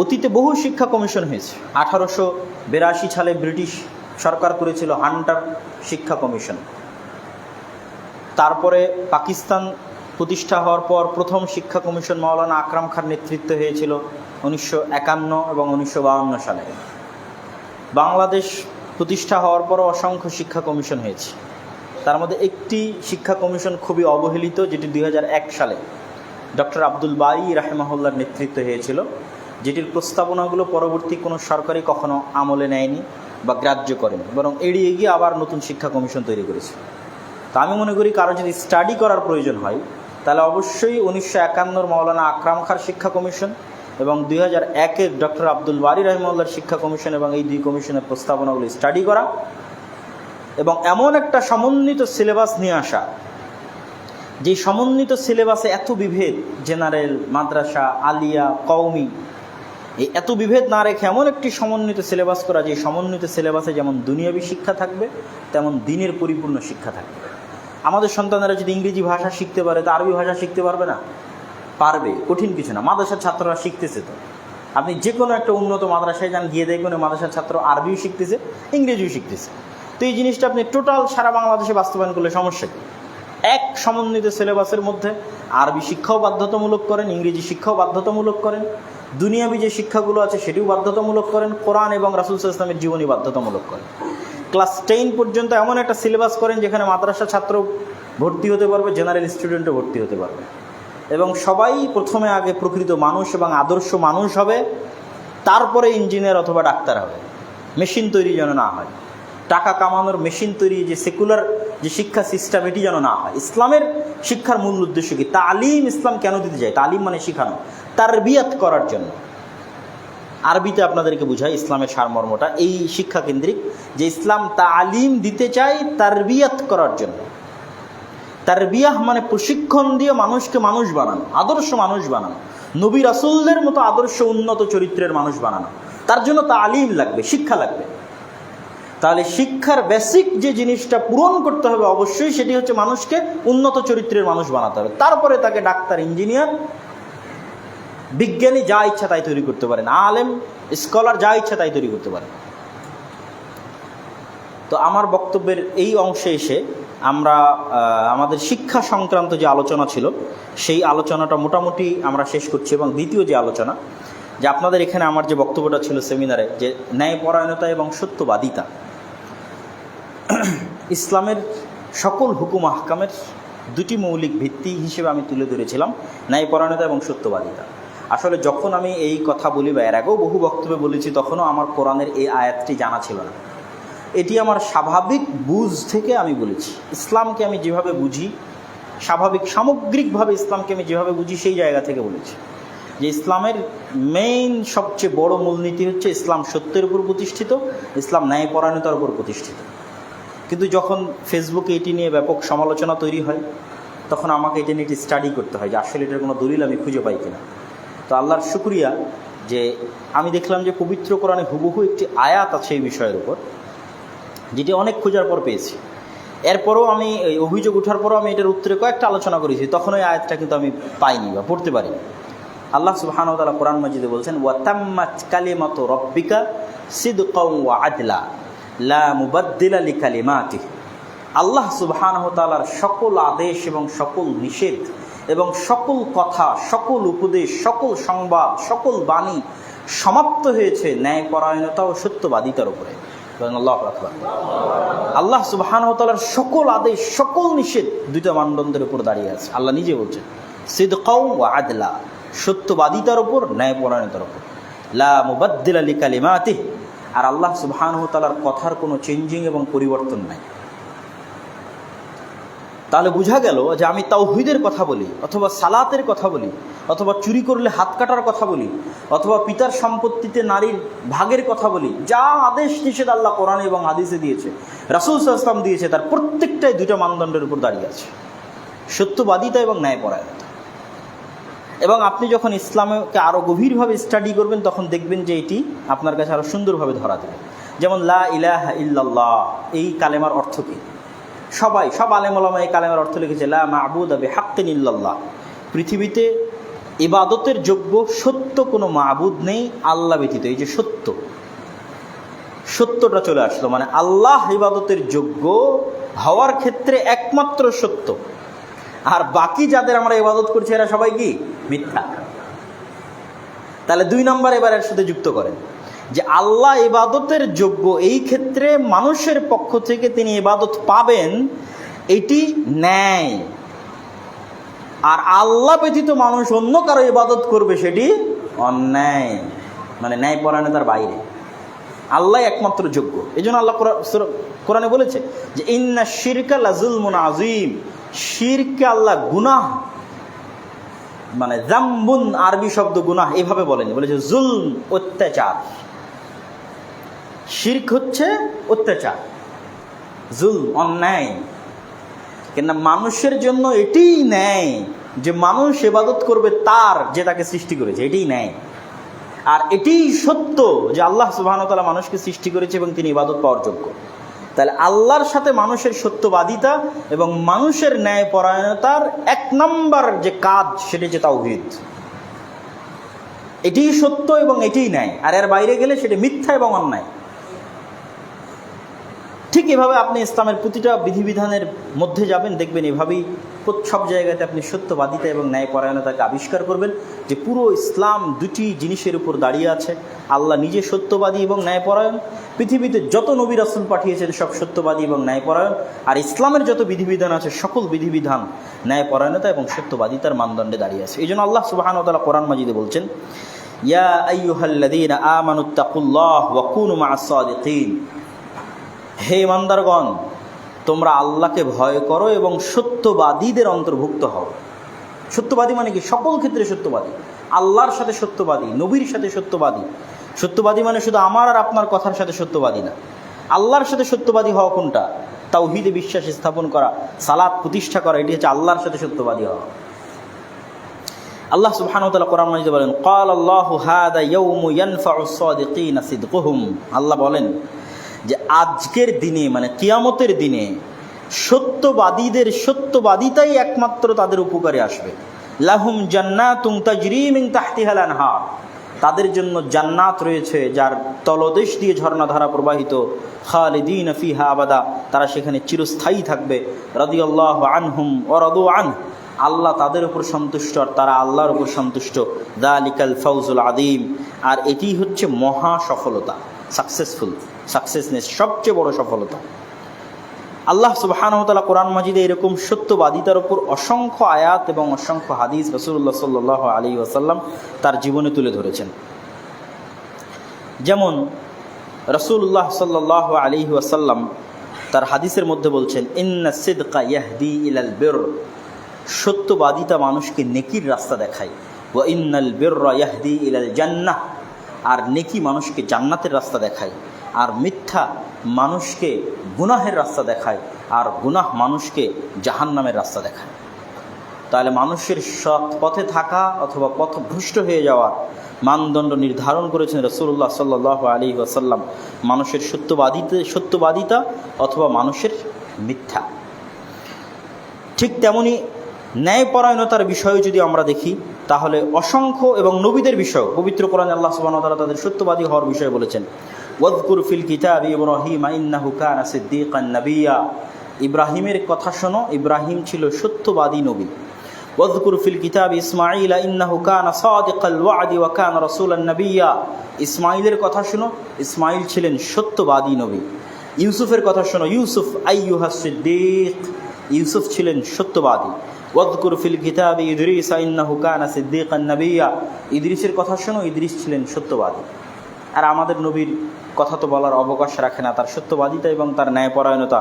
অতীতে বহু শিক্ষা কমিশন হয়েছে। 1882 সালে ব্রিটিশ সরকার করেছিল হান্টার শিক্ষা কমিশন। তারপরে পাকিস্তান প্রতিষ্ঠা হওয়ার পর প্রথম শিক্ষা কমিশন মাওলানা আকরাম খান নেতৃত্বে হয়েছিল 1951 এবং 1952 সালে। বাংলাদেশ প্রতিষ্ঠা হওয়ার পরও অসংখ্য শিক্ষা কমিশন হয়েছে। তার মধ্যে একটি শিক্ষা কমিশন খুবই অবহেলিত, যেটি 2001 সালে ডক্টর আব্দুল বারী রাহিমাহুল্লাহর নেতৃত্বে হয়েছিল, যেটির প্রস্তাবনাগুলো পরবর্তী কোনো সরকারই কখনো আমলে নেয়নি বা গ্রাহ্য করেনি, বরং এড়িয়ে গিয়ে আবার নতুন শিক্ষা কমিশন তৈরি করেছে। তা আমি মনে করি কারো যদি স্টাডি করার প্রয়োজন হয়, তাহলে অবশ্যই 1951 মাওলানা আকরাম খান শিক্ষা কমিশন এবং 2001 ডক্টর আব্দুল বারী রাহিমাহুল্লাহর শিক্ষা কমিশন, এবং এই দুই কমিশনের প্রস্তাবনাগুলো স্টাডি করা, এবং এমন একটা সমন্বিত সিলেবাস নিয়ে আসা, যে সমন্বিত সিলেবাসে এত বিভেদ, জেনারেল, মাদ্রাসা, আলিয়া, কওমি, এই এত বিভেদ না রেখে এমন একটি সমন্বিত সিলেবাস করা, যে সমন্বিত সিলেবাসে যেমন দুনিয়াবী শিক্ষা থাকবে, তেমন দিনের পরিপূর্ণ শিক্ষা থাকবে। আমাদের সন্তানেরা যদি ইংরেজি ভাষা শিখতে পারে, তা আরবি ভাষা শিখতে পারবে না? পারবে, কঠিন কিছু না। মাদ্রাসার ছাত্ররা শিখতেছে। তো আপনি যে কোনো একটা উন্নত মাদ্রাসায় যান, গিয়ে দেখবেন মাদ্রাসার ছাত্র আরবিও শিখতেছে, ইংরেজিও শিখতেছে। তো এই জিনিসটা আপনি টোটাল সারা বাংলাদেশে বাস্তবায়ন করলে সমস্যা কী? এক সমন্বিত সিলেবাসের মধ্যে আরবি শিক্ষাও বাধ্যতামূলক করেন, ইংরেজি শিক্ষাও বাধ্যতামূলক করেন, দুনিয়াবী যে শিক্ষাগুলো আছে সেটিও বাধ্যতামূলক করেন, কোরআন এবং রাসূল সাল্লাল্লাহু আলাইহি ওয়াসাল্লামের জীবনী বাধ্যতামূলক করেন। ক্লাস 10 পর্যন্ত এমন একটা সিলেবাস করেন যেখানে মাদ্রাসা ছাত্র ভর্তি হতে পারবে, জেনারেল স্টুডেন্টও ভর্তি হতে পারবে, এবং সবাই প্রথমে আগে প্রকৃত মানুষ এবং আদর্শ মানুষ হবে, তারপরে ইঞ্জিনিয়ার অথবা ডাক্তার হবে। মেশিন তৈরি যেন না হয়, টাকা কামানোর মেশিন তৈরি, যে সেকুলার যে শিক্ষা সিস্টেম, এটি যেন না হয়। ইসলামের শিক্ষার মূল উদ্দেশ্য কি? তালিম ইসলাম কেন দিতে যায়? তালিম মানে শিখানো, তারবিয়াত করার জন্য। আরবিতে আপনাদেরকে বুঝায় ইসলামের সারমর্মটা এই শিক্ষা কেন্দ্রিক, যে ইসলাম তালিম দিতে চায় তারবিয়াত করার জন্য। তারবিয়াহ মানে প্রশিক্ষণ দিয়ে মানুষকে মানুষ বানানো, আদর্শ মানুষ বানানো, নবী রাসূলদের মতো আদর্শ উন্নত চরিত্রের মানুষ বানানো। তার জন্য তালিম লাগবে, শিক্ষা লাগবে। তাহলে শিক্ষার বেসিক যে জিনিসটা পূরণ করতে হবে অবশ্যই, সেটি হচ্ছে মানুষকে উন্নত চরিত্রের মানুষ বানাতে হবে। তারপরে তাকে ডাক্তার, ইঞ্জিনিয়ার, বিজ্ঞানী যা ইচ্ছা তাই তৈরি করতে পারেন, আলেম, স্কলার যা ইচ্ছা তাই তৈরি করতে পারেন। তো আমার বক্তব্যের এই অংশে এসে আমরা আমাদের শিক্ষা সংক্রান্ত যে আলোচনা ছিল, সেই আলোচনাটা মোটামুটি আমরা শেষ করছি। এবং দ্বিতীয় যে আলোচনা, যে আপনাদের এখানে আমার যে বক্তব্যটা ছিল সেমিনারে, যে ন্যায়পরায়ণতা এবং সত্যবাদিতা, ইসলামের সকল হুকুম আহকামের দুটি মৌলিক ভিত্তি হিসেবে আমি তুলে ধরেছিলাম ন্যায়পরায়ণতা এবং সত্যবাদিতা। আসলে যখন আমি এই কথা বলি বা এর আগেও বহু বক্তব্যে বলেছি, তখনও আমার কোরআনের এই আয়াতটি জানা ছিল না। এটি আমার স্বাভাবিক বুঝ থেকে আমি বলেছি। ইসলামকে আমি যেভাবে বুঝি, স্বাভাবিক সামগ্রিকভাবে ইসলামকে আমি যেভাবে বুঝি, সেই জায়গা থেকে বলেছি যে ইসলামের মেইন সবচেয়ে বড় মূলনীতি হচ্ছে ইসলাম সত্যের উপর প্রতিষ্ঠিত, ইসলাম ন্যায়পরায়ণতার উপর প্রতিষ্ঠিত। কিন্তু যখন ফেসবুকে এটি নিয়ে ব্যাপক সমালোচনা তৈরি হয়, তখন আমাকে এটা নিয়ে একটি স্টাডি করতে হয় যে আসলে এটার কোনো দলিল আমি খুঁজে পাই কিনা। তো আল্লাহর শুকরিয়া যে আমি দেখলাম যে পবিত্র কোরআনে হুবহু একটি আয়াত আছে এই বিষয়ের উপর, যেটি অনেক খোঁজার পর পেয়েছি। এরপরও আমি এই অভিযোগ ওঠার পরও আমি এটার উত্তরে কয়েকটা আলোচনা করেছি, তখন ওই আয়াতটা কিন্তু আমি পাইনি বা পড়তে পারিনি। আল্লাহ সুবহানাহু ওয়া তাআলা কোরআন মাজিদে বলছেন, ওয়া তাম্মাত কালিমাতু রাব্বিকা সিদকাও ওয়া আদলা লা মুবাদ্দিলা লিকালিমাতিহি। আল্লাহ সুবহানাহু ওয়া তাআলার সকল আদেশ এবং সকল নিষেধ এবং সকল কথা, সকল উপদেশ, সকল সংবাদ, সকল বাণী সমাপ্ত হয়েছে ন্যায়পরায়ণতা ও সত্যবাদিতার উপরে। আল্লাহু আকবার। আল্লাহ সুবহানাহু ওয়া তাআলার সকল আদেশ, সকল নিষেধ দুইটা মানদণ্ডের উপর দাঁড়িয়ে আছে। আল্লাহ নিজে বলছেন সিদকাও ওয়া আদলা, সত্যবাদিতার উপর, ন্যায়পরায়ণতার উপর। লা মুবাদ্দিলা লিকালিমাতিহি, আর আল্লাহ সুবহানাহু ওয়া তাআলার কথার কোনো চেঞ্জিং এবং পরিবর্তন নাই। তাহলে বোঝা গেল যে আমি তাওহীদের কথা বলি, অথবা সালাতের কথা বলি, অথবা চুরি করলে হাত কাটার কথা বলি, অথবা পিতার সম্পত্তিতে নারীর ভাগের কথা বলি, যা আদেশ নিষেধ আল্লাহ কোরআনে এবং হাদিসে দিয়েছে, রাসূল সাল্লাল্লাহু আলাইহি ওয়াসাল্লাম দিয়েছে, তার প্রত্যেকটাই দুইটা মানদণ্ডের উপর দাঁড়িয়ে আছে, সত্যবাদিতা এবং ন্যায়পরায়ণতা। এবং আপনি যখন ইসলামকে আরও গভীরভাবে স্টাডি করবেন, তখন দেখবেন যে এটি আপনার কাছে আরও সুন্দরভাবে ধরা দেবে। যেমন লা ইলাহা ইল্লাল্লাহ, এই কালেমার অর্থ কী? সব আলেম ওলামা এই কালেমার অর্থ লিখেছে লা মা'বুদা বিহাক্কিন ইল্লাল্লাহ, পৃথিবীতে ইবাদতের যোগ্য সত্য কোনো মা'বুদ নেই আল্লাহ ব্যতীত। এই যে সত্যটা চলে আসলো, মানে আল্লাহ ইবাদতের যোগ্য হওয়ার ক্ষেত্রে একমাত্র সত্য, আর বাকি যাদের আমরা ইবাদত করছি এরা সবাই কি মিথ্যা। তাহলে 2 নম্বর এবার এর সাথে যুক্ত করেন যে আল্লাহ ইবাদতের যোগ্য, এই ক্ষেত্রে মানুষের পক্ষ থেকে তিনি ইবাদত পাবেন, এটি ন্যায়। আর আল্লাহ ব্যতীত মানুষ অন্য কারো ইবাদত করবে, সেটি অন্যায়, মানে ন্যায়পরায়ণতার বাইরে। আল্লাহ একমাত্র যোগ্য। এই জন্য আল্লাহ কোরআনে বলেছে যে ইন্না শিরকা লাযুলমুন আযীম, শিরকে আল্লাহ গুনাহ, মানে যামবুন আরবি শব্দ গুনাহ এভাবে বলেনি, বলেছে জুলম, অত্যাচার। শিরক হচ্ছে অত্যাচার, জুলম অন্যায়। কিন্তু মানুষের জন্য এটিই ন্যায় যে মানুষ ইবাদত করবে তার, যে তাকে সৃষ্টি করেছে, এটিই ন্যায়। আর এটিই সত্য যে আল্লাহ সুবহানাহু ওয়া তাআলা মানুষকে সৃষ্টি করেছে এবং তিনি ইবাদত পাওয়ার যোগ্য। তাহলে আল্লাহর সাথে মানুষের সত্যবাদিতা এবং মানুষের ন্যায়পরায়ণতার 1 নম্বর যে কাজ, সেটি হচ্ছে তাওহীদ। এটিই সত্য এবং এটিই ন্যায়, আর এর বাইরে গেলে সেটি মিথ্যা এবং অন্যায়। ঠিক এভাবে আপনি ইসলামের প্রতিটা বিধিবিধানের মধ্যে যাবেন, দেখবেন এভাবেই সব জায়গাতে আপনি সত্যবাদিতা এবং ন্যায়পরায়ণতাকে আবিষ্কার করবেন যে পুরো ইসলাম দুটি জিনিসের উপর দাঁড়িয়ে আছে। আল্লাহ নিজে সত্যবাদী এবং ন্যায়পরায়ণ, পৃথিবীতে যত নবী রাসূল পাঠিয়েছেন সব সত্যবাদী এবং ন্যায়পরায়ণ, আর ইসলামের যত বিধিবিধান আছে সকল বিধিবিধান ন্যায়পরায়ণতা এবং সত্যবাদিতার মানদণ্ডে দাঁড়িয়ে আছে। এই জন্য আল্লাহ সুবহানাহু ওয়া তাআলা কোরআন মাজিদে বলছেন, ইয়া আইয়ুহাল্লাযীনা আমানুত্তাকুল্লাহ ওয়া কুনু মা'আস সাদিকিন, হে ইমানদারগণ, তোমরা আল্লাহকে ভয় করো এবং সত্যবাদীদের অন্তর্ভুক্ত হও। সত্যবাদী মানে কি? সকল ক্ষেত্রে সত্যবাদী, আল্লাহর সাথে সত্যবাদী, নবীর সাথে সত্যবাদী। সত্যবাদী মানে শুধু আমার আর আপনার কথার সাথে সত্যবাদী না, আল্লাহর সাথে সত্যবাদী হওয়া কোনটা? তাওহীদে বিশ্বাস স্থাপন করা, সালাত প্রতিষ্ঠা করা, এটি হচ্ছে আল্লাহর সাথে সত্যবাদী হওয়া। আল্লাহ সুবহানাহু ওয়া তাআলা কোরআন মাজিদে বলেন, ক্বালাল্লাহু হাযা ইয়াউমু ইয়ানফাউস সাদিকিনা সিদকুহুম, আল্লাহ বলেন যে আজকের দিনে, মানে কিয়ামতের দিনে সত্যবাদীদের সত্যবাদিতাই একমাত্র তাদের উপকারে আসবে। লাহুম জান্নাতুন তাজরি মিন তাহতিহাল আনহার, তাদের জন্য জান্নাত রয়েছে যার তলদেশ দিয়ে ঝর্ণাধারা প্রবাহিত। খালিদিনা ফিহা আবাদা, তারা সেখানে চিরস্থায়ী থাকবে। রাদিয়াল্লাহু আনহুম ওয়া রাদু আনহু, আল্লাহ তাদের উপর সন্তুষ্ট আর তারা আল্লাহর উপর সন্তুষ্ট। যালিকাল ফাউজুল আযীম, আর এটি হচ্ছে মহা সফলতা, সাকসেসনেস, সবচেয়ে বড় সফলতা। আল্লাহ সুবহানাহু ওয়া তাআলা কোরআন মাজিদে এরকম সত্যবাদিতার উপর অসংখ্য আয়াত এবং অসংখ্য হাদিস রাসূলুল্লাহ সাল্লাল্লাহু আলাইহি ওয়াসাল্লাম তার জীবনে তুলে ধরেছেন। যেমন রাসূলুল্লাহ সাল্লাল্লাহু আলাইহি ওয়াসাল্লাম তার হাদিসের মধ্যে বলছেন, ইন্না সিদকা ইয়াহদি ইলাল বির, সত্যবাদিতা মানুষকে নেকির রাস্তা দেখায়, ওয়া ইন্নাল বিররা ইয়াহদি ইলাল জান্নাহ, আর নেকি মানুষকে জান্নাতের রাস্তা দেখায়, আর মিথ্যা মানুষকে গুনাহের রাস্তা দেখায়, আর গুনাহ মানুষকে জাহান্নামের রাস্তা দেখায়। তাহলে মানুষের সৎ পথে থাকা অথবা পথভ্রষ্ট হয়ে যাওয়ার মানদণ্ড নির্ধারণ করেছেন রাসূলুল্লাহ সাল্লাল্লাহু আলাইহি ওয়াসাল্লাম, মানুষের সত্যবাদিতা অথবা মানুষের মিথ্যা। ঠিক তেমনি ন্যায়পরায়ণতার বিষয়ে যদি আমরা দেখি, তাহলে অসংখ্য এবং নবীদের বিষয় পবিত্র কোরআনে আল্লাহ সুবহানাহু ওয়া তাআলা তাদের সত্যবাদী হওয়ার বিষয়ে বলেছেন, ওয়াযকুর ফিল কিতাবি ইব্রাহিম ইন্নাহু কানা সিদ্দীকান নাবিয়্যা, ইব্রাহিমের কথা শোনো, ইব্রাহিম ছিল সত্যবাদী নবী। ওয়াযকুর ফিল কিতাবি ইসমাঈল ইন্নাহু কানা সাদিকাল ওয়া'দি ওয়া কানা রাসূলান নাবিয়্যা, ইসমাঈলের কথা শোনো, ইসমাঈল ছিলেন সত্যবাদী নবী। ইউসুফের কথা শোনো, ইউসুফ আইয়ুহাস সিদ্দীক, ইউসুফ ছিলেন সত্যবাদী। ওয়াযকুর ফিল কিতাবি ইদরিস ইন্নাহু কানা সিদ্দীকান নাবিয়্যা, ইদরিসের কথা শোনো, ইদরিস ছিলেন সত্যবাদী। আর আমাদের নবীর কথা তো বলার অবকাশ রাখে না, তার সত্যবাদিতা এবং তার ন্যায়পরায়ণতা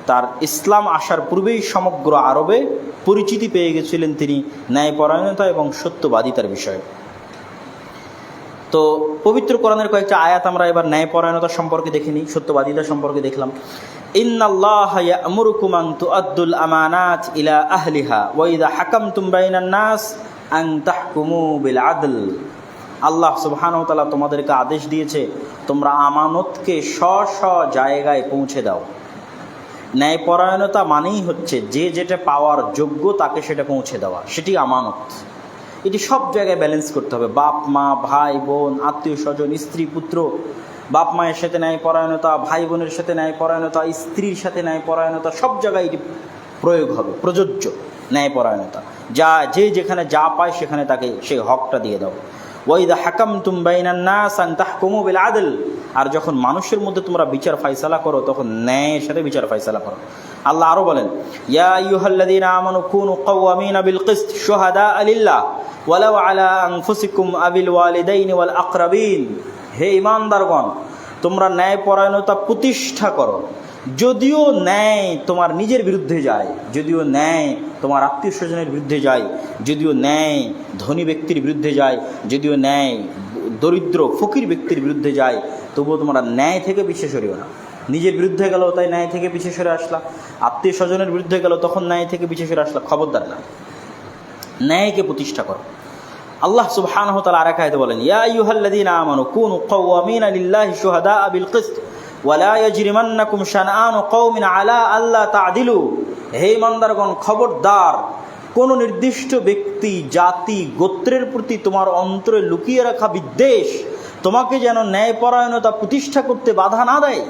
তার ইসলাম আসার পূর্বেই সমগ্র আরবে পরিচিতি পেয়ে গেছিলেন তিনি ন্যায়পরায়ণতা এবং সত্যবাদিতার বিষয়ে। তো পবিত্র কোরআনের কয়েকটা আয়াত আমরা এবার ন্যায়পরায়ণতা সম্পর্কে দেখে নিই, সত্যবাদিতা সম্পর্কে দেখলাম। ইন্নাল্লাহা ইয়া'মুরুকুম আন তুআদ্দুল আমানাত ইলা আহলিহা ওয়া ইযা হাকামতুম বাইনান নাস আন তাহকুমু বিল আদল, আল্লাহ সুবহানাহু ওয়া তাআলা তোমাদেরকে আদেশ দিয়েছে তোমরা আমানতকে স্ব জায়গায় পৌঁছে দাও। ন্যায়পরায়ণতা মানেই হচ্ছে যে যেটা পাওয়ার যোগ্য তাকে সেটা পৌঁছে দেওয়া, সেটি আমানত। এটি সব জায়গায় ব্যালেন্স করতে হবে, বাপ মা, ভাই বোন, আত্মীয় স্বজন, স্ত্রী পুত্র। বাপ মায়ের সাথে ন্যায়পরায়ণতা, ভাই বোনের সাথে ন্যায়পরায়ণতা, স্ত্রীর সাথে ন্যায়পরায়ণতা, সব জায়গায় এটি প্রয়োগ হবে, প্রযোজ্য ন্যায়পরায়ণতা। যে যেখানে যা পায় সেখানে তাকে সেই হকটা দিয়ে দাও। ওয়াইদা হাকামতুম বাইনান নাস আন তাহকুমু বিল আদল, আর যখন মানুষের মধ্যে তোমরা বিচার ফায়সালা করো তখন ন্যায়ের সাথে বিচার ফায়সালা করো। আল্লাহ আরো বলেন, ইয়া আইয়ুহাল্লাযীনা আমানু কুনু কাওয়ামিনা বিল কিসত শুহাদা লিল্লাহ ওয়ালাউ আলা আনফুসিকুম আবিল ওয়ালিদাইনি ওয়াল আকরাবিন, হে ঈমানদারগণ তোমরা ন্যায়পরায়ণতা প্রতিষ্ঠা করো, যদিও ন্যায় তোমার নিজের বিরুদ্ধে যায়, যদিও ন্যায় তোমার আত্মীয় স্বজনের বিরুদ্ধে যায়, যদিও ন্যায় ধনী ব্যক্তির বিরুদ্ধে যায়, যদিও ন্যায় দরিদ্র ফকির ব্যক্তির বিরুদ্ধে যায়, তবুও তোমরা ন্যায় থেকে পিছিয়ে সরিও না। নিজের বিরুদ্ধে গেল তাই ন্যায় থেকে পিছিয়ে সরে আসলা, আত্মীয় স্বজনের বিরুদ্ধে গেল তখন ন্যায় থেকে পিছিয়ে সরে আসলা, খবরদার না, ন্যায়কে প্রতিষ্ঠা করো। আল্লাহ সুবহানাহু ওয়া তাআলা আরেক আয়াতে বলেন, ইয়া আইয়ুহাল্লাযীনা আমানু কুনু কাওয়ামিনা লিল্লাহি শুহাদা বিল কিসত ওয়ালা ইয়াজরিমান্নাকুম শানআনু কওমিন আলা আল্লা তা'দিলু, হে ঈমানদারগণ খবরদার কোন নির্দিষ্ট ব্যক্তি, জাতি, গোত্রের প্রতি তোমার অন্তরে লুকিয়ে রাখা বিদ্বেষ তোমাকে যেন ন্যায়পরায়ণতা প্রতিষ্ঠা করতে বাধা না দেয়।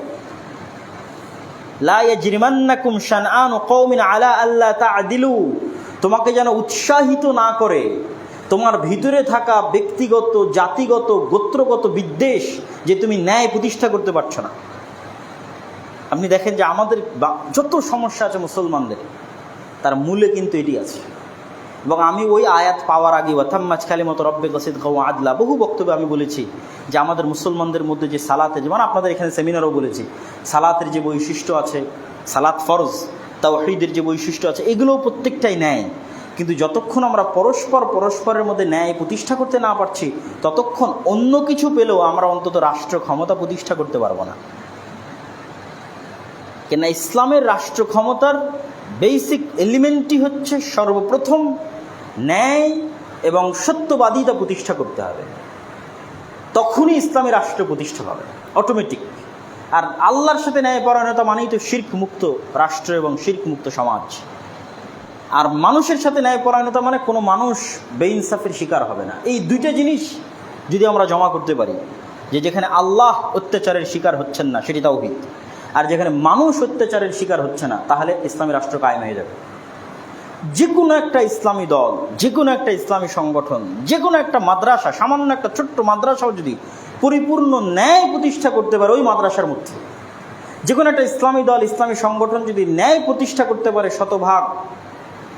লা ইয়াজরিমান্নাকুম শানআনু কওমিন আলা আল্লা তা'দিলু, তোমাকে যেন উৎসাহিত না করে তোমার ভিতরে থাকা ব্যক্তিগত, জাতিগত, গোত্রগত বিদ্বেষ যে তুমি ন্যায় প্রতিষ্ঠা করতে পারছো না। আপনি দেখেন যে আমাদের যত সমস্যা আছে মুসলমানদের, তার মূলে কিন্তু এটি আছে। এবং আমি ওই আয়াত পাওয়ার আগে ওয়াতাম্মাত কালিমাতু রাব্বিকা সিদকাও ওয়া আদলা বহু বক্তব্যে আমি বলেছি যে আমাদের মুসলমানদের মধ্যে যে সালাতে, যেমন আপনাদের এখানে সেমিনারও বলেছি, সালাতের যে বৈশিষ্ট্য আছে, সালাত ফরজ, তাওহীদের যে বৈশিষ্ট্য আছে, এগুলোও প্রত্যেকটাই ন্যায়। কিন্তু যতক্ষণ আমরা পরস্পরের মধ্যে ন্যায় প্রতিষ্ঠা করতে না পারছি, ততক্ষণ অন্য কিছু পেলেও আমরা অন্তত রাষ্ট্র ক্ষমতা প্রতিষ্ঠা করতে পারবো না। কেন ইসলামের রাষ্ট্র ক্ষমতার বেসিক এলিমেন্টই হচ্ছে সর্বপ্রথম ন্যায় এবং সত্যবাদিতা প্রতিষ্ঠা করতে হবে, তখনই ইসলামী রাষ্ট্র প্রতিষ্ঠা হবে অটোমেটিক। আর আল্লাহর সাথে ন্যায়পরায়ণতা মানেই তো শিরক মুক্ত রাষ্ট্র এবং শিরক মুক্ত সমাজ। আর মানুষের সাথে ন্যায়পরায়ণতা মানে কোনো মানুষ বেইনসাফের শিকার হবে না। এই দুইটা জিনিস যদি আমরা জমা করতে পারি, যে যেখানে আল্লাহ অত্যাচারের শিকার হচ্ছেন না সেটি তাওহীদ, আর যেখানে মানুষ অত্যাচারের শিকার হচ্ছে না, তাহলে ইসলামী রাষ্ট্র কায়েম হয়ে যাবে। যে কোনো একটা ইসলামী দল, যে কোনো একটা ইসলামী সংগঠন, যে কোনো একটা মাদ্রাসা, সামান্য একটা ছোট্ট মাদ্রাসাও যদি পরিপূর্ণ ন্যায় প্রতিষ্ঠা করতে পারে ওই মাদ্রাসার মধ্যে, যে কোনো একটা ইসলামী দল, ইসলামী সংগঠন যদি ন্যায় প্রতিষ্ঠা করতে পারে শতভাগ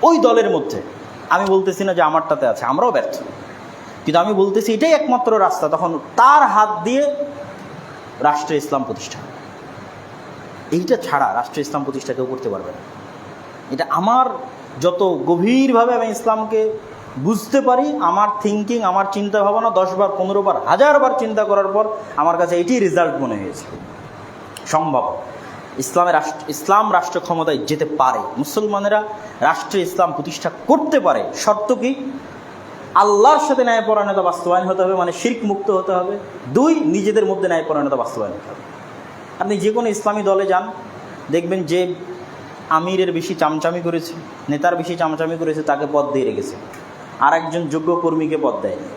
ওই দলের মধ্যে, আমি বলতেছি না যে আমারটাতে আছে, আমরাও ব্যর্থ, কিন্তু আমি বলতেছি এটাই একমাত্র রাস্তা, তখন তার হাত দিয়ে রাষ্ট্রে ইসলাম প্রতিষ্ঠা, এইটা ছাড়া রাষ্ট্রে ইসলাম প্রতিষ্ঠা কেউ করতে পারবে না। এটা আমার যত গভীরভাবে আমি ইসলামকে বুঝতে পারি, আমার থিঙ্কিং, আমার চিন্তা ভাবনা 10 বার 15 বার 1000 বার চিন্তা করার পর আমার কাছে এটি রেজাল্ট মনে হয়েছে সম্ভব। ইসলাম রাষ্ট্র ক্ষমতায় যেতে পারে, মুসলমানেরা রাষ্ট্রে ইসলাম প্রতিষ্ঠা করতে পারে। শর্ত কি? আল্লাহর সাথে ন্যায়পরায়ণতা বাস্তবায়ন হতে হবে, মানে শিরক মুক্ত হতে হবে। 2, নিজেদের মধ্যে ন্যায়পরায়ণতা বাস্তবায়ন হতে হবে। আপনি যে কোনো ইসলামী দলে যান, দেখবেন যে আমিরের বেশি চামচামি করেছে, নেতার বেশি চামচামি করেছে, তাকে পদ দিয়ে রেখেছে, আর একজন যোগ্য কর্মীকে পদ দেয়নি।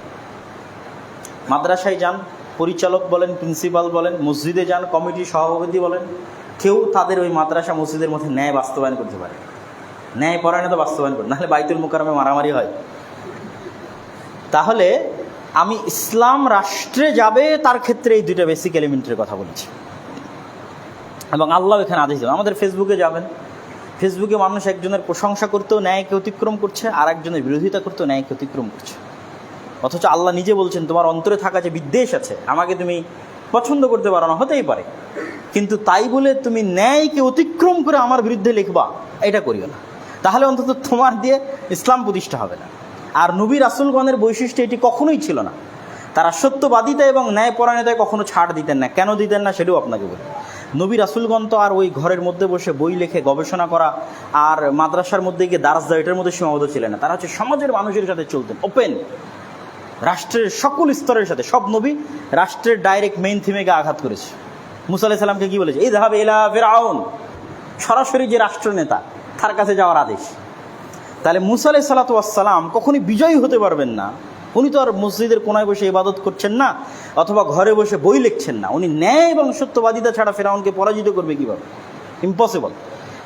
মাদ্রাসায় যান, পরিচালক বলেন, প্রিন্সিপাল বলেন, মসজিদে যান, কমিটির সভাপতি বলেন, কেউ তাদের ওই মাদ্রাসা মসজিদের মধ্যে ন্যায় বাস্তবায়ন করতে পারে, ন্যায়পরায়ণতা বাস্তবায়ন করে, নাহলে বাইতুল মুকাররমে মারামারি হয়। তাহলে আমি ইসলাম রাষ্ট্রে যাবে তার ক্ষেত্রে এই 2টা বেসিক এলিমেন্টের কথা বলেছি, এবং আল্লাহ এখানে আদেশ দেবেন। আমাদের ফেসবুকে যাবেন, ফেসবুকে মানুষ একজনের প্রশংসা করতেও ন্যায়কে অতিক্রম করছে, আর একজনের বিরোধিতা করতেও ন্যায়কে অতিক্রম করছে। অথচ আল্লাহ নিজে বলছেন, তোমার অন্তরে থাকা যে বিদ্বেষ আছে, আমাকে তুমি পছন্দ করতে পারো না, হতেই পারে, কিন্তু তাই বলে তুমি ন্যায়কে অতিক্রম করে আমার বিরুদ্ধে লিখবা, এটা করিও না। তাহলে অন্তত তোমার দিয়ে ইসলাম প্রতিষ্ঠা হবে না। আর নবী রাসূলগণের বৈশিষ্ট্য এটি কখনোই ছিল না। তারা সত্যবাদিতা এবং ন্যায়পরায়ণতায় কখনো ছাড় দিতেন না। কেন দিতেন না সেটাও আপনাকে বলি। নবী রাসূলগণ তো আর ওই ঘরের মধ্যে বসে বই লিখে গবেষণা করা আর মাদ্রাসার মধ্যে গিয়ে দারাজ দেওয়া এটার মধ্যে সীমাবদ্ধ ছিলেন না। তারা হচ্ছে সমাজের মানুষের সাথে চলতেন, ওপেন, রাষ্ট্রের সকল স্তরের সাথে। সব নবী রাষ্ট্রের ডাইরেক্ট মেইন থিমেকে আঘাত করেছে। মুসা আলাইহিস সালামকে কি বলেছে? ইযহাব ইলা ফিরআউন, সরাসরি যে রাষ্ট্রনেতা তার কাছে যাওয়ার আদেশ। তাহলে মুসা আলাইহিস সালাতু ওয়াস সালাম কখনই বিজয়ী হতে পারবেন না। উনি তো আর মসজিদের কোনায় বসে ইবাদত করছেন না, অথবা ঘরে বসে বই লিখছেন না। উনি ন্যায় এবং সত্যবাদিতা ছাড়া ফিরআউনকে পরাজিত করবে কীভাবে? ইম্পসিবল।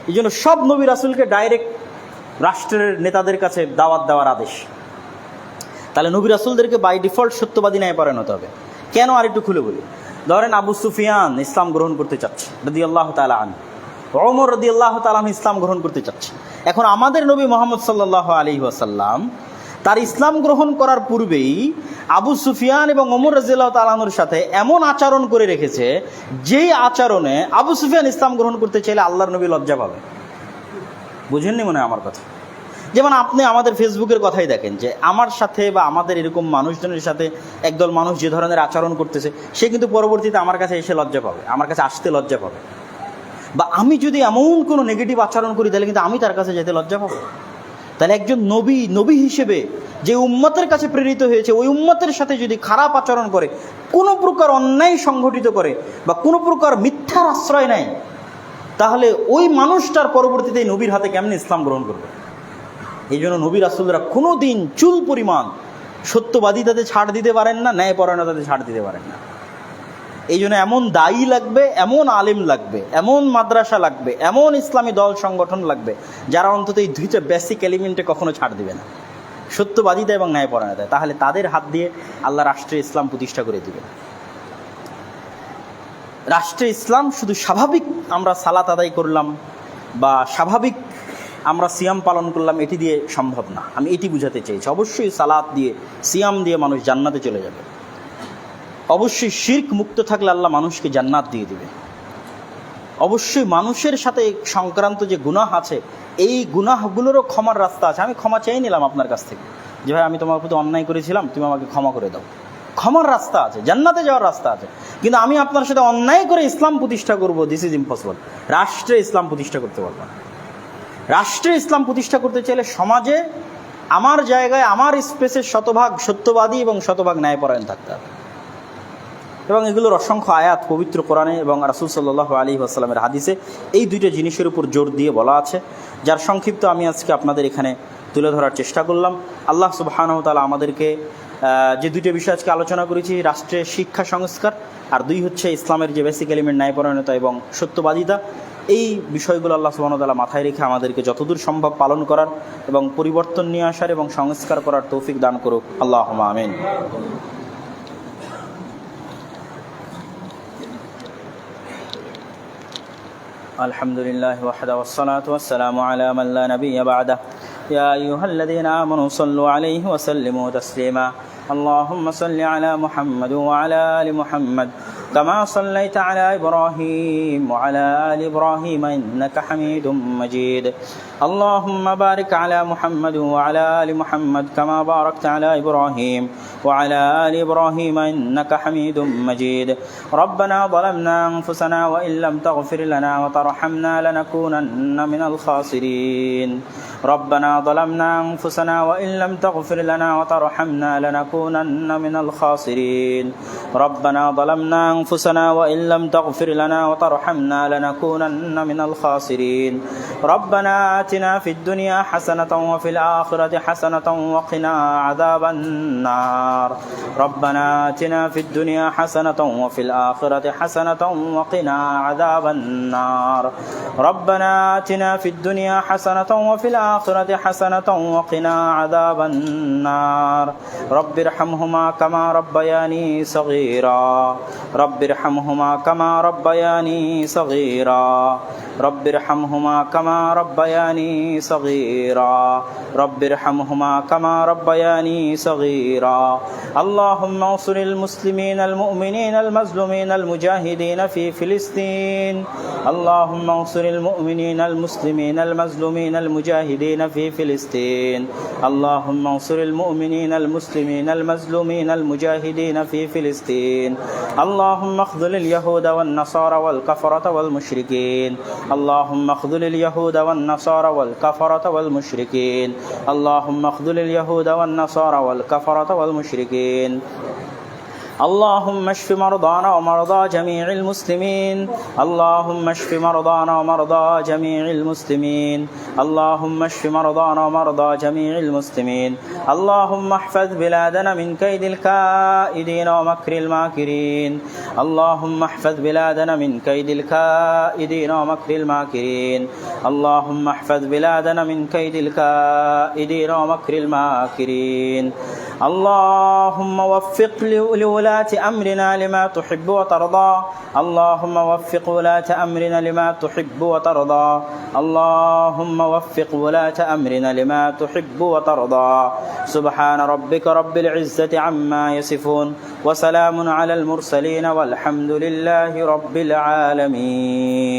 এই জন্য সব নবী রাসূলকে ডাইরেক্ট রাষ্ট্রের নেতাদের কাছে দাওয়াত দেওয়ার আদেশ। তাহলে নবী রাসূলদেরকে বাই ডিফল্ট সত্যবাদী ন্যায়পরায়ণ হতে হবে। কেন? আর একটু খুলে বলি। ধরেন আবু সুফিয়ান ইসলাম গ্রহণ করতে চাচ্ছে রাদিয়াল্লাহু তাআলা আনহু, ওমর রাদিয়াল্লাহু তাআলা আনহু ইসলাম গ্রহণ করতে চাচ্ছে। এখন আমাদের নবী মুহাম্মদ সাল্লাল্লাহু আলাইহি ওয়াসাল্লাম তার ইসলাম গ্রহণ করার পূর্বেই আবু সুফিয়ান এবং ওমর রাদিয়াল্লাহু তাআলা আনহুর সাথে এমন আচরণ করে রেখেছে, যেই আচরণে আবু সুফিয়ান ইসলাম গ্রহণ করতে চাইলে আল্লাহর নবী লজ্জা পাবে। বুঝেননি মনে হয় আমার কথা? যেমন আপনি আমাদের ফেসবুকের কথাই দেখেন, যে আমার সাথে বা আমাদের এরকম মানুষজনের সাথে একদল মানুষ যে ধরনের আচরণ করতেছে, সে কিন্তু পরবর্তীতে আমার কাছে এসে লজ্জা পাবে, আমার কাছে আসতে লজ্জা পাবে। বা আমি যদি এমন কোনো নেগেটিভ আচরণ করি, তাহলে কিন্তু আমি তার কাছে যেতে লজ্জা পাবো। তাহলে একজন নবী হিসেবে যে উম্মতের কাছে প্রেরিত হয়েছে, ওই উম্মতের সাথে যদি খারাপ আচরণ করে, কোনো প্রকার অন্যায় সংঘটিত করে, বা কোনো প্রকার মিথ্যার আশ্রয় নেয়, তাহলে ওই মানুষটার পরবর্তীতে নবীর হাতে কেমনে ইসলাম গ্রহণ করবে? এই জন্য নবী রাসূলরা কোনো দিন চুল পরিমাণ সত্যবাদিতাতে ছাড় দিতে পারেন না, ন্যায়পরায়ণতাতে ছাড় দিতে পারেন না। এই জন্য এমন দায়ী লাগবে, এমন আলেম লাগবে, এমন মাদ্রাসা লাগবে, এমন ইসলামী দল সংগঠন লাগবে, যারা অন্তত এই 2টা বেসিক এলিমেন্টে কখনো ছাড় দিবে না, সত্যবাদিতা এবং ন্যায়পরায়ণতা। তাহলে তাদের হাত দিয়ে আল্লাহ রাষ্ট্রে ইসলাম প্রতিষ্ঠা করে দিবে। রাষ্ট্রে ইসলাম শুধু স্বাভাবিক আমরা সালাত আদায় করলাম বা স্বাভাবিক আমরা সিয়াম পালন করলাম, এটি দিয়ে সম্ভব না। আমি এটি বুঝাতে চেয়েছি। অবশ্যই সালাত দিয়ে, সিয়াম দিয়ে মানুষ জান্নাতে চলে যাবে। অবশ্যই শিরক মুক্ত থাকলে আল্লাহ মানুষকে জান্নাত দিয়ে দিবে। অবশ্যই মানুষের সাথে সংক্রান্ত যে গুনাহ আছে, এই গুনাহগুলোরও ক্ষমার রাস্তা আছে। আমি ক্ষমা চেয়ে নিলাম আপনার কাছ থেকে, যে ভাই আমি তোমার প্রতি অন্যায় করেছিলাম, তুমি আমাকে ক্ষমা করে দাও। ক্ষমার রাস্তা আছে, জান্নাতে যাওয়ার রাস্তা আছে। কিন্তু আমি আপনার সাথে অন্যায় করে ইসলাম প্রতিষ্ঠা করব, দিস ইজ ইম্পসিবল। রাষ্ট্রে ইসলাম প্রতিষ্ঠা করতে পারবো না। রাষ্ট্রে ইসলাম প্রতিষ্ঠা করতে চাইলে সমাজে আমার জায়গায়, আমার স্পেসে শতভাগ সত্যবাদী এবং শতভাগ ন্যায়পরায়ণ থাকতে হবে। এবং এগুলোর অসংখ্য আয়াত পবিত্র কোরআনে এবং রাসূল সাল্লাল্লাহু আলাইহি ওয়াসাল্লামের হাদিসে এই 2টা জিনিসের উপর জোর দিয়ে বলা আছে, যার সংক্ষিপ্ত আমি আজকে আপনাদের এখানে তুলে ধরার চেষ্টা করলাম। আল্লাহ সুবহানাহু ওয়া তাআলা আমাদেরকে যে 2টা বিষয় আজকে আলোচনা করেছি, রাষ্ট্রের শিক্ষা সংস্কার, আর 2 হচ্ছে ইসলামের যে বেসিক এলিমেন্ট ন্যায়পরায়ণতা এবং সত্যবাদিতা, এই বিষয়গুলো আল্লাহ সুবহানাহু ওয়া তাআলা মাথায় রেখে আমাদেরকে যতদূর সম্ভব পালন করার এবং পরিবর্তন নিয়ে আসার এবং সংস্কার করার তৌফিক দান করুক। আল্লাহুম্মা আমিন। الحمد لله وحده والصلاة والسلام على من لا نبي بعده يا أيها الذين آمنوا صلوا عليه وسلموا تسليما اللهم صل على محمد وعلى آل محمد كما صليت على إبراهيم وعلى آل إبراهيم إنك حميد مجيد اللهم بارك على محمد وعلى آل محمد كما باركت على إبراهيم وعلى آل إبراهيم إنك حميد مجيد ربنا ظلمنا أنفسنا وإن لم تغفر لنا وترحمنا لنكونن من الخاسرين ربنا ظلمنا أنفسنا وإن لم تغفر لنا وترحمنا لنكونن من الخاسرين ربنا ظلمنا أنفسنا وإن لم تغفر لنا وترحمنا لنكونن من الخاسرين ربنا آتنا في الدنيا حسنة وفي الآخرة حسنة وقنا عذاب النار ربنا آتنا في الدنيا حسنة وفي الآخرة حسنة وقنا عذاب النار ربنا آتنا في الدنيا حسنة وفي الآخرة حسنة وقنا عذاب النار رب ارحمهما كما ربياني صغيرا رب ارحمهما كما ربياني صغيرا رب ارحمهما كما ربياني صغيرا رب ارحمهما كما ربياني صغيرا اللهم انصر المسلمين المؤمنين المظلومين المجاهدين في فلسطين اللهم انصر المؤمنين المسلمين المظلومين المجاهدين في فلسطين اللهم انصر المؤمنين المسلمين المظلومين المجاهدين في فلسطين اللهم اخذل اليهود والنصارى والكفرة والمشركين اللهم اخذل اليهود والنصارى والكفرة والمشركين اللهم اخذل اليهود والنصارى والكفرة والمشركين اللهم اشف مرضانا ومرضى جميع المسلمين اللهم اشف مرضانا ومرضى جميع المسلمين اللهم اشف مرضانا ومرضى جميع المسلمين اللهم احفظ بلادنا من كيد الكائدين ومكر الماكرين اللهم احفظ بلادنا من كيد الكائدين ومكر الماكرين اللهم احفظ بلادنا من كيد الكائدين ومكر الماكرين اللهم وفق لولاة أمرنا لما تحب وترضى اللهم وفق ولاة أمرنا لما تحب وترضى اللهم وفق ولاة أمرنا لما تحب وترضى سبحان ربك رب العزة عما يصفون وسلام على المرسلين والحمد لله رب العالمين.